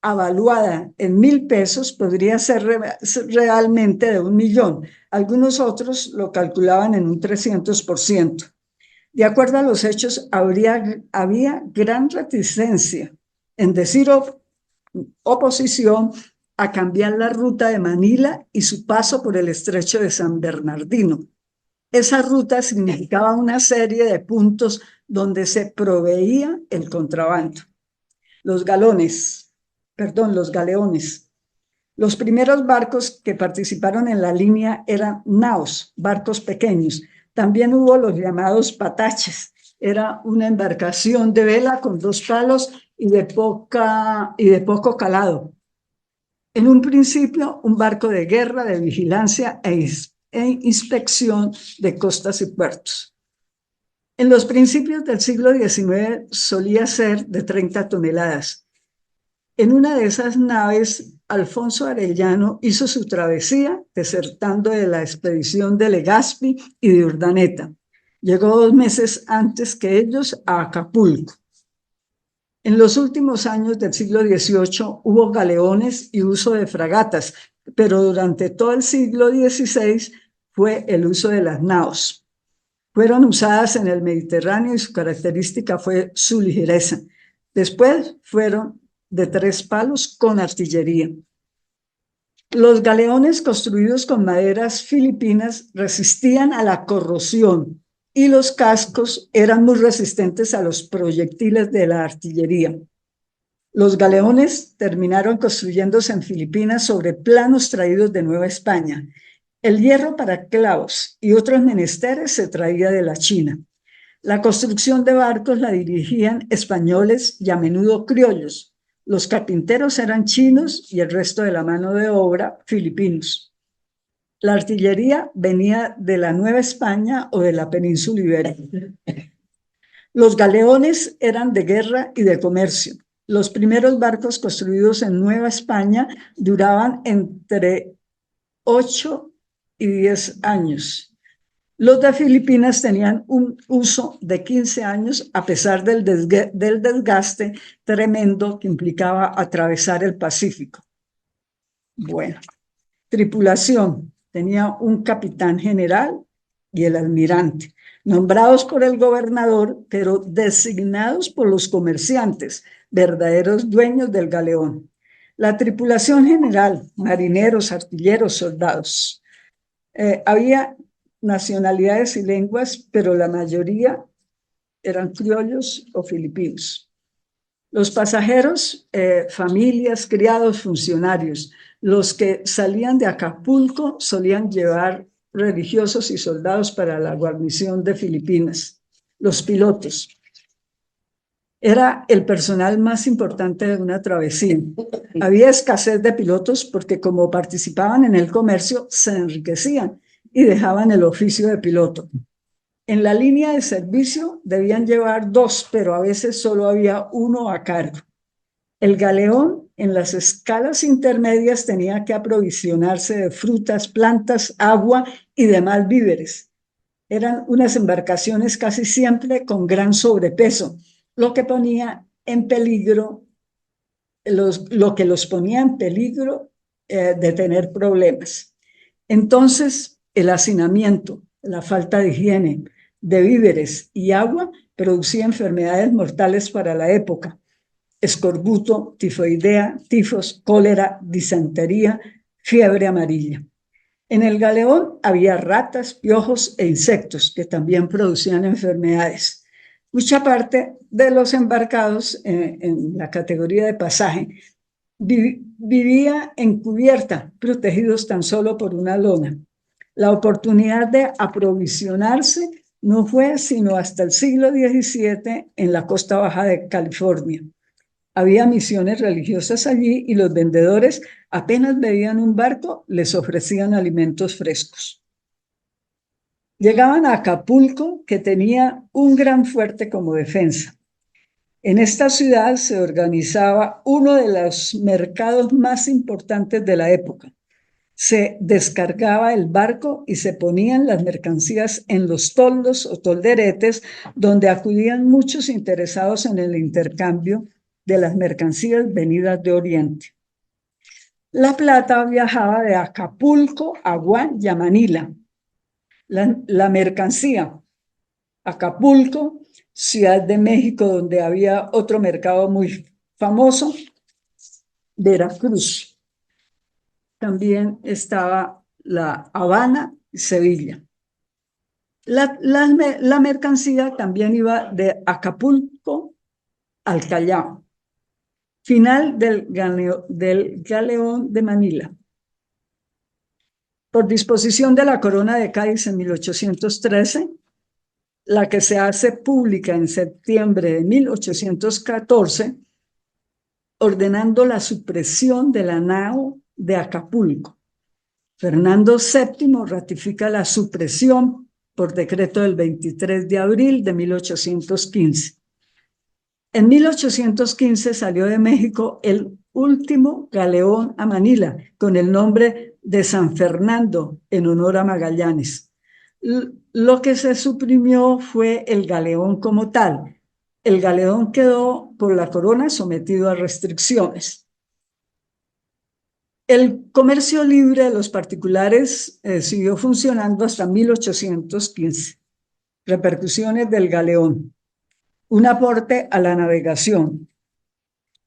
avaluada en 1,000 pesos, podría ser realmente de 1,000,000. Algunos otros lo calculaban en un 300%. De acuerdo a los hechos, había gran reticencia en decir oposición a cambiar la ruta de Manila y su paso por el estrecho de San Bernardino. Esa ruta significaba una serie de puntos donde se proveía el contrabando. Los galeones. Los primeros barcos que participaron en la línea eran naos, barcos pequeños. También hubo los llamados pataches. Era una embarcación de vela con 2 palos y de poco calado. En un principio, un barco de guerra, de vigilancia e e inspección de costas y puertos. En los principios del siglo XIX solía ser de 30 toneladas. En una de esas naves, Alfonso Arellano hizo su travesía, desertando de la expedición de Legazpi y de Urdaneta. Llegó 2 meses antes que ellos a Acapulco. En los últimos años del siglo XVIII hubo galeones y uso de fragatas, pero durante todo el siglo XVI fue el uso de las naos. Fueron usadas en el Mediterráneo y su característica fue su ligereza. Después fueron de 3 palos con artillería. Los galeones construidos con maderas filipinas resistían a la corrosión y los cascos eran muy resistentes a los proyectiles de la artillería. Los galeones terminaron construyéndose en Filipinas sobre planos traídos de Nueva España. El hierro para clavos y otros menesteres se traía de la China. La construcción de barcos la dirigían españoles y a menudo criollos. Los carpinteros eran chinos y el resto de la mano de obra filipinos. La artillería venía de la Nueva España o de la península ibérica. Los galeones eran de guerra y de comercio. Los primeros barcos construidos en Nueva España duraban entre 8 y 10 años. Los de Filipinas tenían un uso de 15 años a pesar del desgaste tremendo que implicaba atravesar el Pacífico. Bueno, tripulación. Tenía un capitán general y el almirante, nombrados por el gobernador, pero designados por los comerciantes, verdaderos dueños del galeón. La tripulación general, marineros, artilleros, soldados. Había nacionalidades y lenguas, pero la mayoría eran criollos o filipinos. Los pasajeros, familias, criados, funcionarios. Los que salían de Acapulco solían llevar religiosos y soldados para la guarnición de Filipinas. Los pilotos. Era el personal más importante de una travesía. Había escasez de pilotos porque como participaban en el comercio, se enriquecían y dejaban el oficio de piloto. En la línea de servicio debían llevar 2, pero a veces solo había 1 a cargo. El galeón en las escalas intermedias tenía que aprovisionarse de frutas, plantas, agua y demás víveres. Eran unas embarcaciones casi siempre con gran sobrepeso, lo que ponía en peligro, lo que los ponía en peligro de tener problemas. Entonces, el hacinamiento, la falta de higiene, de víveres y agua producía enfermedades mortales para la época. Escorbuto, tifoidea, tifos, cólera, disentería, fiebre amarilla. En el galeón había ratas, piojos e insectos que también producían enfermedades. Mucha parte de los embarcados en la categoría de pasaje vivía en cubierta, protegidos tan solo por una lona. La oportunidad de aprovisionarse no fue sino hasta el siglo XVII en la costa baja de California. Había misiones religiosas allí y los vendedores apenas veían un barco, les ofrecían alimentos frescos. Llegaban a Acapulco, que tenía un gran fuerte como defensa. En esta ciudad se organizaba uno de los mercados más importantes de la época. Se descargaba el barco y se ponían las mercancías en los toldos o tolderetes, donde acudían muchos interesados en el intercambio de las mercancías venidas de Oriente. La plata viajaba de Acapulco a Guam y a Manila. La mercancía, Acapulco, Ciudad de México, donde había otro mercado muy famoso, Veracruz. También estaba La Habana y Sevilla. La mercancía también iba de Acapulco al Callao. Final del galeón de Manila. Por disposición de la Corona de Cádiz en 1813, la que se hace pública en septiembre de 1814, ordenando la supresión de la nao de Acapulco. Fernando VII ratifica la supresión por decreto del 23 de abril de 1815. En 1815 salió de México el último galeón a Manila con el nombre de San Fernando en honor a Magallanes. Lo que se suprimió fue el galeón como tal. El galeón quedó por la corona sometido a restricciones. El comercio libre de los particulares siguió funcionando hasta 1815. Repercusiones del galeón. Un aporte a la navegación.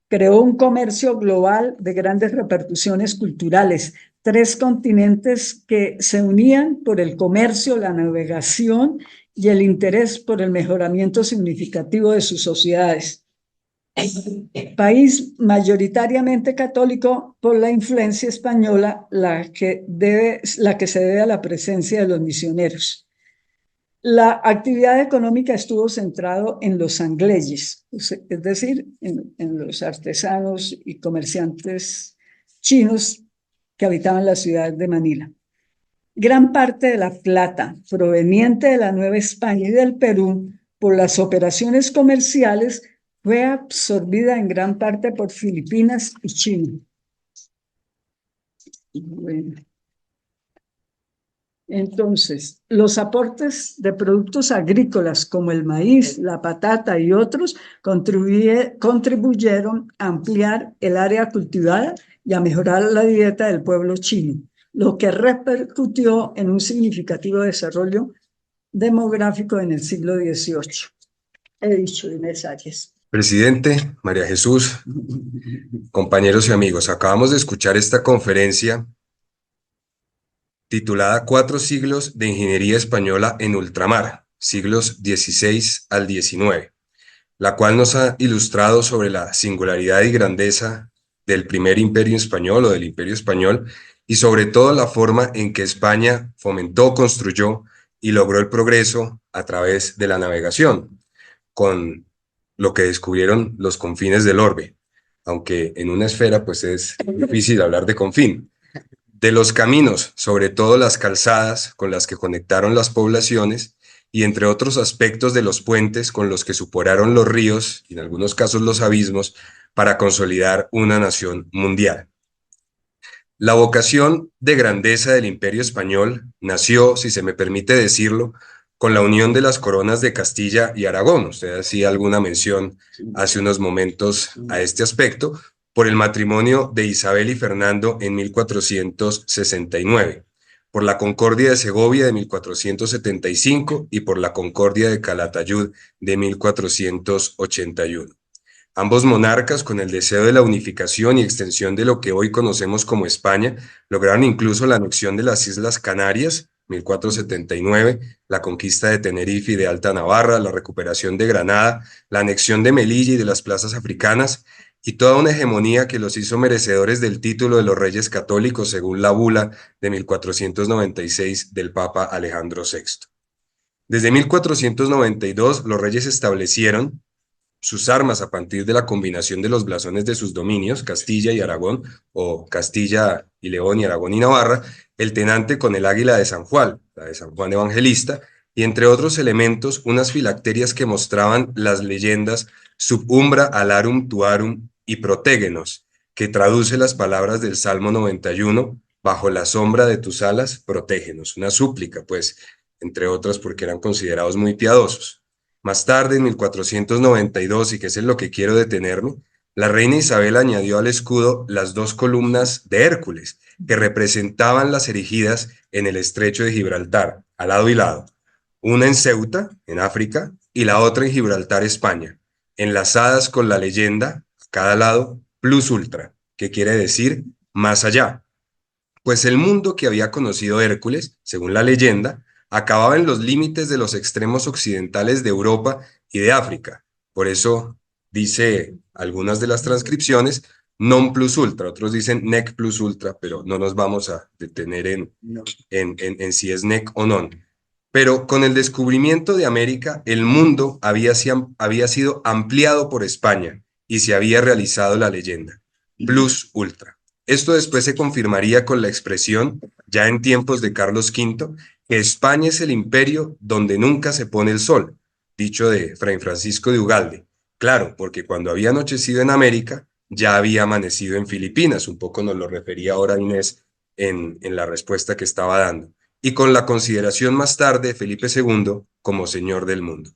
Creó un comercio global de grandes repercusiones culturales. 3 continentes que se unían por el comercio, la navegación y el interés por el mejoramiento significativo de sus sociedades. País mayoritariamente católico por la influencia española, la que se debe a la presencia de los misioneros. La actividad económica estuvo centrada en los sangleyes, es decir, en los artesanos y comerciantes chinos que habitaban la ciudad de Manila. Gran parte de la plata proveniente de la Nueva España y del Perú por las operaciones comerciales fue absorbida en gran parte por Filipinas y China. Bueno. Entonces, los aportes de productos agrícolas como el maíz, la patata y otros contribuyeron a ampliar el área cultivada y a mejorar la dieta del pueblo chino, lo que repercutió en un significativo desarrollo demográfico en el siglo XVIII. He dicho, Inés Arias. Presidente, María Jesús, compañeros y amigos, acabamos de escuchar esta conferencia titulada 4 siglos de ingeniería española en ultramar, siglos XVI al XIX, la cual nos ha ilustrado sobre la singularidad y grandeza del primer imperio español o del imperio español y sobre todo la forma en que España fomentó, construyó y logró el progreso a través de la navegación, con lo que descubrieron los confines del orbe, aunque en una esfera pues es difícil hablar de confín. De los caminos, sobre todo las calzadas con las que conectaron las poblaciones y entre otros aspectos de los puentes con los que superaron los ríos y en algunos casos los abismos para consolidar una nación mundial. La vocación de grandeza del Imperio Español nació, si se me permite decirlo, con la unión de las coronas de Castilla y Aragón. Usted hacía alguna mención hace unos momentos a este aspecto, por el matrimonio de Isabel y Fernando en 1469, por la Concordia de Segovia de 1475 y por la Concordia de Calatayud de 1481. Ambos monarcas, con el deseo de la unificación y extensión de lo que hoy conocemos como España, lograron incluso la anexión de las Islas Canarias, 1479, la conquista de Tenerife y de Alta Navarra, la recuperación de Granada, la anexión de Melilla y de las plazas africanas, y toda una hegemonía que los hizo merecedores del título de los Reyes Católicos según la bula de 1496 del Papa Alejandro VI. Desde 1492 los reyes establecieron sus armas a partir de la combinación de los blasones de sus dominios, Castilla y Aragón, o Castilla y León y Aragón y Navarra, el tenante con el águila de San Juan, la de San Juan Evangelista, y entre otros elementos unas filacterias que mostraban las leyendas Sub umbra alarum tuarum y protégenos, que traduce las palabras del Salmo 91, bajo la sombra de tus alas, protégenos, una súplica, pues, entre otras porque eran considerados muy piadosos. Más tarde, en 1492, y que es en lo que quiero detenerme, la reina Isabel añadió al escudo las 2 columnas de Hércules, que representaban las erigidas en el estrecho de Gibraltar, a lado y lado, una en Ceuta, en África, y la otra en Gibraltar, España, enlazadas con la leyenda, a cada lado, plus ultra, que quiere decir más allá. Pues el mundo que había conocido Hércules, según la leyenda, acababa en los límites de los extremos occidentales de Europa y de África. Por eso dice algunas de las transcripciones non plus ultra, otros dicen nec plus ultra, pero no nos vamos a detener en si es nec o non. Pero con el descubrimiento de América, el mundo había sido ampliado por España y se había realizado la leyenda plus ultra. Esto después se confirmaría con la expresión, ya en tiempos de Carlos V, que España es el imperio donde nunca se pone el sol, dicho de Fray Francisco de Ugalde. Claro, porque cuando había anochecido en América, ya había amanecido en Filipinas, un poco nos lo refería ahora Inés en la respuesta que estaba dando, y con la consideración más tarde de Felipe II como señor del mundo.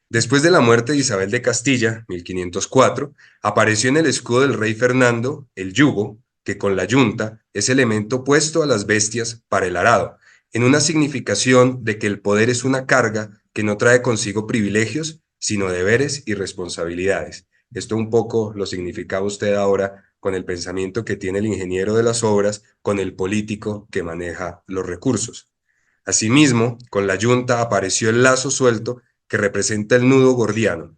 Después de la muerte de Isabel de Castilla, 1504, apareció en el escudo del rey Fernando el yugo, que con la yunta es elemento puesto a las bestias para el arado, en una significación de que el poder es una carga que no trae consigo privilegios, sino deberes y responsabilidades. Esto un poco lo significaba usted ahora con el pensamiento que tiene el ingeniero de las obras, con el político que maneja los recursos. Asimismo, con la yunta apareció el lazo suelto que representa el nudo gordiano,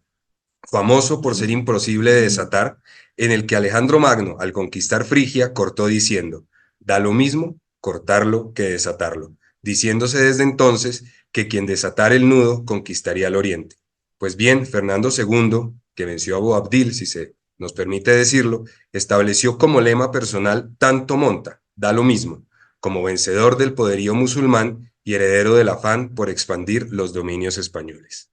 famoso por ser imposible de desatar, en el que Alejandro Magno, al conquistar Frigia, cortó diciendo, da lo mismo cortarlo que desatarlo, diciéndose desde entonces que quien desatara el nudo conquistaría el oriente. Pues bien, Fernando II, que venció a Boabdil, si se nos permite decirlo, estableció como lema personal tanto monta, da lo mismo, como vencedor del poderío musulmán y heredero del afán por expandir los dominios españoles.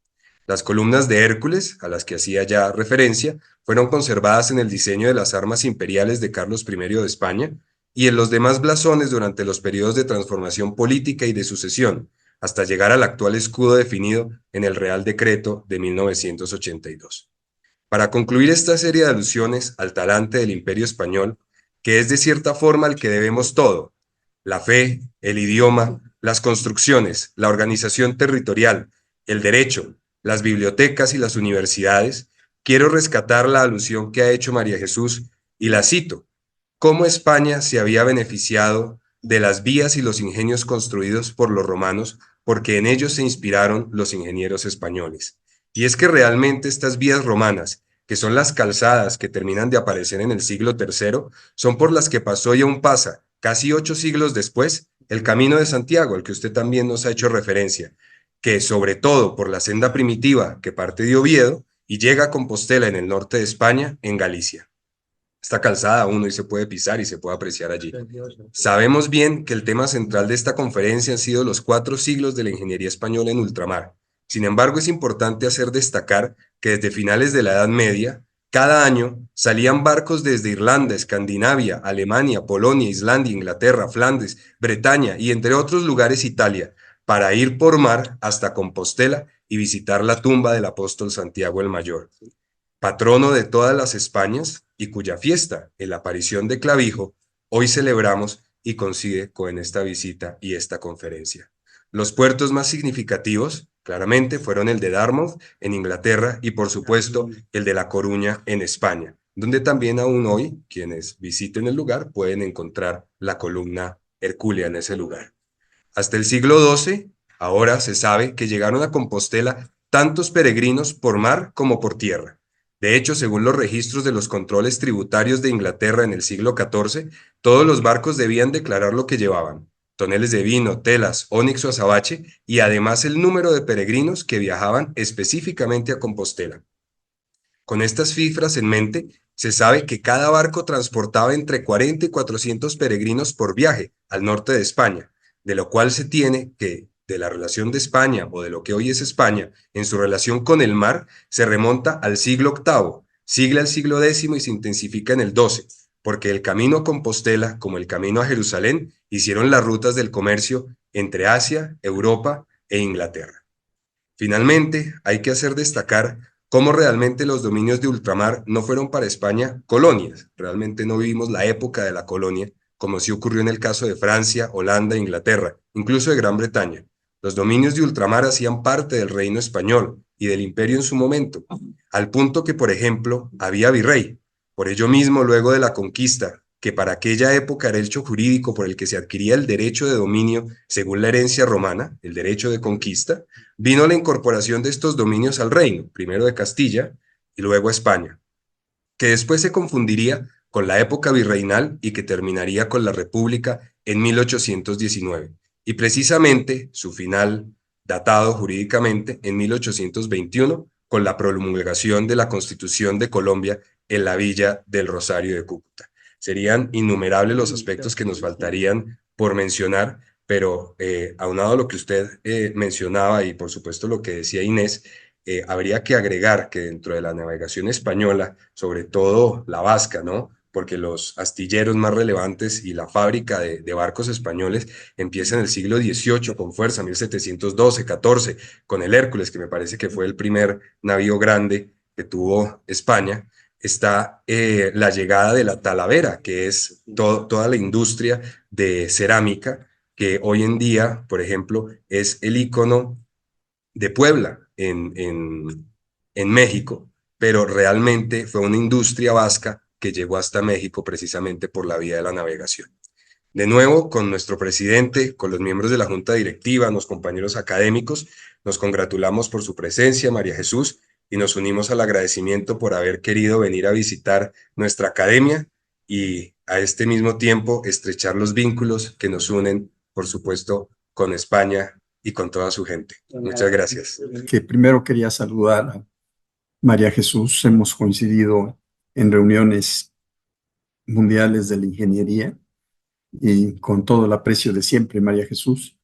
Las columnas de Hércules, a las que hacía ya referencia, fueron conservadas en el diseño de las armas imperiales de Carlos I de España y en los demás blasones durante los periodos de transformación política y de sucesión, hasta llegar al actual escudo definido en el Real Decreto de 1982. Para concluir esta serie de alusiones al talante del Imperio Español, que es de cierta forma al que debemos todo, la fe, el idioma, las construcciones, la organización territorial, el derecho, las bibliotecas y las universidades, quiero rescatar la alusión que ha hecho María Jesús y la cito, cómo España se había beneficiado de las vías y los ingenios construidos por los romanos porque en ellos se inspiraron los ingenieros españoles. Y es que realmente estas vías romanas, que son las calzadas que terminan de aparecer en el siglo III, son por las que pasó y aún pasa, casi 8 siglos después, el Camino de Santiago, al que usted también nos ha hecho referencia, que sobre todo por la senda primitiva que parte de Oviedo y llega a Compostela en el norte de España, en Galicia. Esta calzada aún hoy se puede pisar y se puede apreciar allí. Sabemos bien que el tema central de esta conferencia han sido los 4 siglos de la ingeniería española en ultramar. Sin embargo, es importante hacer destacar que desde finales de la Edad Media, cada año salían barcos desde Irlanda, Escandinavia, Alemania, Polonia, Islandia, Inglaterra, Flandes, Bretaña y entre otros lugares Italia, para ir por mar hasta Compostela y visitar la tumba del apóstol Santiago el Mayor, patrono de todas las Españas y cuya fiesta, en la aparición de Clavijo, hoy celebramos y coincide con esta visita y esta conferencia. Los puertos más significativos, claramente, fueron el de Dartmouth en Inglaterra y, por supuesto, el de La Coruña en España, donde también aún hoy quienes visiten el lugar pueden encontrar la columna hercúlea en ese lugar. Hasta el siglo XII, ahora se sabe que llegaron a Compostela tantos peregrinos por mar como por tierra. De hecho, según los registros de los controles tributarios de Inglaterra en el siglo XIV, todos los barcos debían declarar lo que llevaban, toneles de vino, telas, ónix o azabache, y además el número de peregrinos que viajaban específicamente a Compostela. Con estas cifras en mente, se sabe que cada barco transportaba entre 40 y 400 peregrinos por viaje al norte de España, de lo cual se tiene que, de la relación de España o de lo que hoy es España, en su relación con el mar, se remonta al siglo VIII, sigue al siglo X y se intensifica en el XII, porque el camino a Compostela, como el camino a Jerusalén, hicieron las rutas del comercio entre Asia, Europa e Inglaterra. Finalmente, hay que hacer destacar cómo realmente los dominios de ultramar no fueron para España colonias, realmente no vivimos la época de la colonia, como sí ocurrió en el caso de Francia, Holanda e Inglaterra, incluso de Gran Bretaña. Los dominios de ultramar hacían parte del reino español y del imperio en su momento, al punto que, por ejemplo, había virrey. Por ello mismo, luego de la conquista, que para aquella época era el hecho jurídico por el que se adquiría el derecho de dominio según la herencia romana, el derecho de conquista, vino la incorporación de estos dominios al reino, primero de Castilla y luego a España, que después se confundiría con la época virreinal y que terminaría con la República en 1819, y precisamente su final, datado jurídicamente en 1821, con la promulgación de la Constitución de Colombia en la Villa del Rosario de Cúcuta. Serían innumerables los aspectos que nos faltarían por mencionar, pero aunado a lo que usted mencionaba y por supuesto lo que decía Inés, habría que agregar que dentro de la navegación española, sobre todo la vasca, ¿no? Porque los astilleros más relevantes y la fábrica de barcos españoles empieza en el siglo XVIII con fuerza, 1712-14, con el Hércules, que me parece que fue el primer navío grande que tuvo España. Está la llegada de la Talavera, que es toda la industria de cerámica, que hoy en día, por ejemplo, es el ícono de Puebla en México, pero realmente fue una industria vasca que llegó hasta México precisamente por la vía de la navegación. De nuevo, con nuestro presidente, con los miembros de la Junta Directiva, los compañeros académicos, nos congratulamos por su presencia, María Jesús, y nos unimos al agradecimiento por haber querido venir a visitar nuestra academia y a este mismo tiempo estrechar los vínculos que nos unen, por supuesto, con España y con toda su gente. Muchas gracias. Que primero quería saludar a María Jesús. Hemos coincidido en reuniones mundiales de la ingeniería y con todo el aprecio de siempre, María Jesús.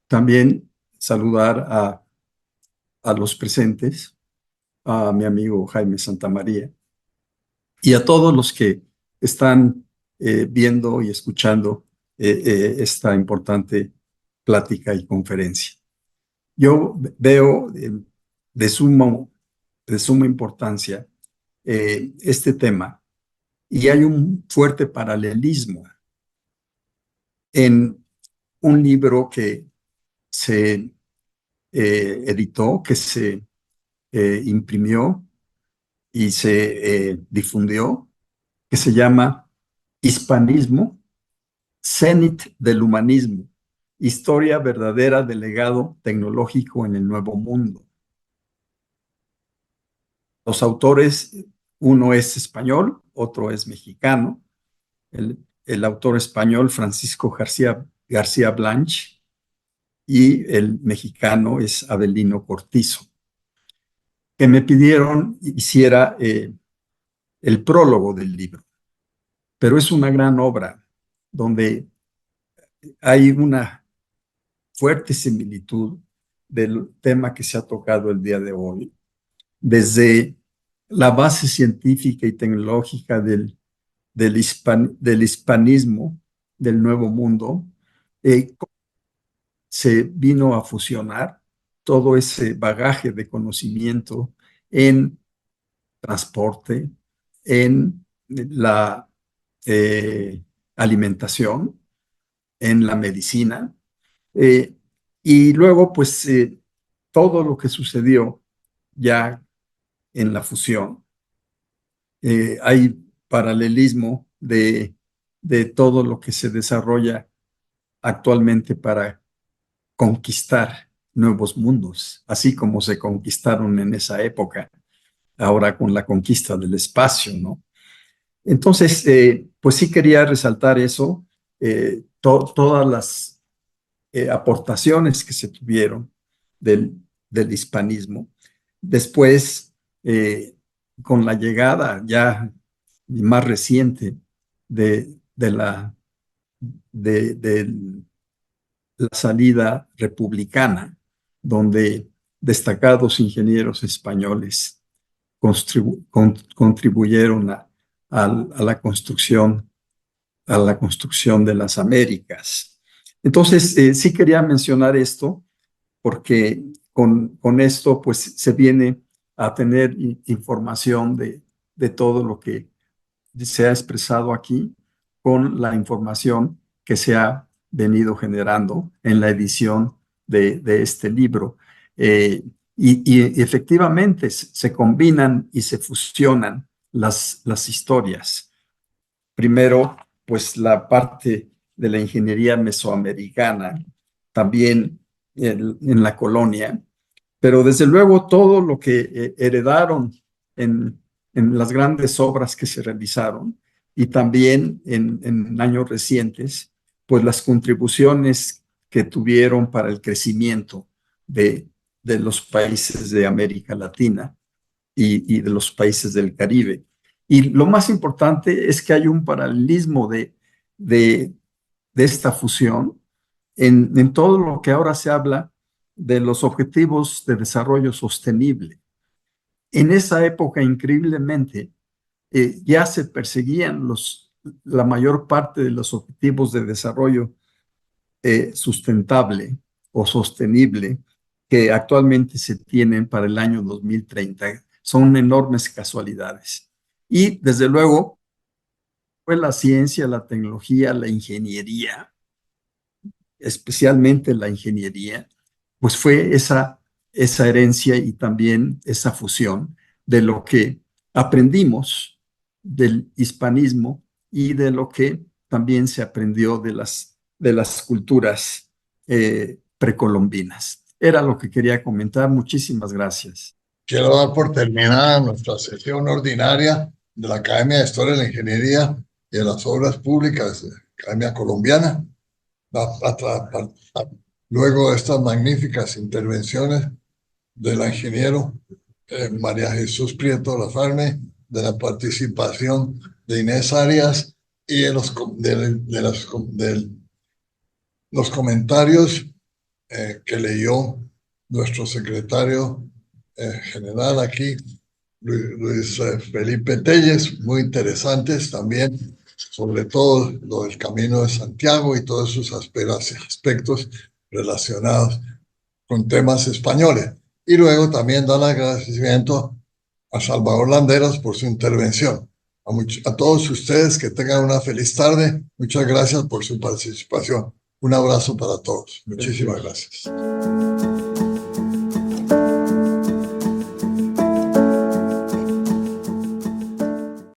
También saludar a los presentes, a mi amigo Jaime Santamaría y a todos los que están viendo y escuchando esta importante plática y conferencia. Yo veo de suma importancia este tema y hay un fuerte paralelismo en un libro que se editó, que se imprimió y se difundió, que se llama Hispanismo, Cenit del Humanismo, historia verdadera del legado tecnológico en el Nuevo Mundo. Los autores, uno es español, otro es mexicano. El autor español, Francisco García Blanch, y el mexicano es Avelino Cortizo, que me pidieron hiciera el prólogo del libro. Pero es una gran obra donde hay una fuerte similitud del tema que se ha tocado el día de hoy, desde la base científica y tecnológica del hispanismo, del Nuevo Mundo, se vino a fusionar todo ese bagaje de conocimiento en transporte, en la alimentación, en la medicina, y luego pues todo lo que sucedió ya en la fusión. Hay paralelismo de todo lo que se desarrolla actualmente para conquistar nuevos mundos, así como se conquistaron en esa época, ahora con la conquista del espacio, ¿no? Entonces, pues sí quería resaltar eso, todas las aportaciones que se tuvieron del hispanismo. Después, con la llegada ya más reciente de la salida republicana, donde destacados ingenieros españoles contribuyeron a la construcción de las Américas. Entonces, sí quería mencionar esto, porque con esto pues se viene a tener información de todo lo que se ha expresado aquí, con la información que se ha venido generando en la edición de este libro. Y efectivamente se combinan y se fusionan las historias. Primero, pues la parte de la ingeniería mesoamericana, también en la colonia, pero desde luego todo lo que heredaron en las grandes obras que se realizaron y también en años recientes, pues las contribuciones que tuvieron para el crecimiento de los países de América Latina y de los países del Caribe. Y lo más importante es que hay un paralelismo de esta fusión en todo lo que ahora se habla de los objetivos de desarrollo sostenible. En esa época, increíblemente, ya se perseguían la mayor parte de los objetivos de desarrollo sustentable o sostenible que actualmente se tienen para el año 2030. Son enormes casualidades. Y desde luego, fue la ciencia, la tecnología, la ingeniería, especialmente la ingeniería, pues fue esa herencia y también esa fusión de lo que aprendimos del hispanismo y de lo que también se aprendió de las culturas precolombinas. Era lo que quería comentar. Muchísimas gracias. Quiero dar por terminada nuestra sesión ordinaria de la Academia de Historia de la Ingeniería y de las Obras Públicas de la Academia Colombiana. Luego de estas magníficas intervenciones del ingeniero María Jesús Prieto Lafarne, de la participación de Inés Arias y de los comentarios que leyó nuestro secretario general aquí, Luis Felipe Telles, muy interesantes también, sobre todo lo del Camino de Santiago y todos sus aspectos relacionados con temas españoles. Y luego también dan agradecimiento a Salvador Landeros por su intervención. A todos ustedes que tengan una feliz tarde. Muchas gracias por su participación. Un abrazo para todos. Muchísimas gracias.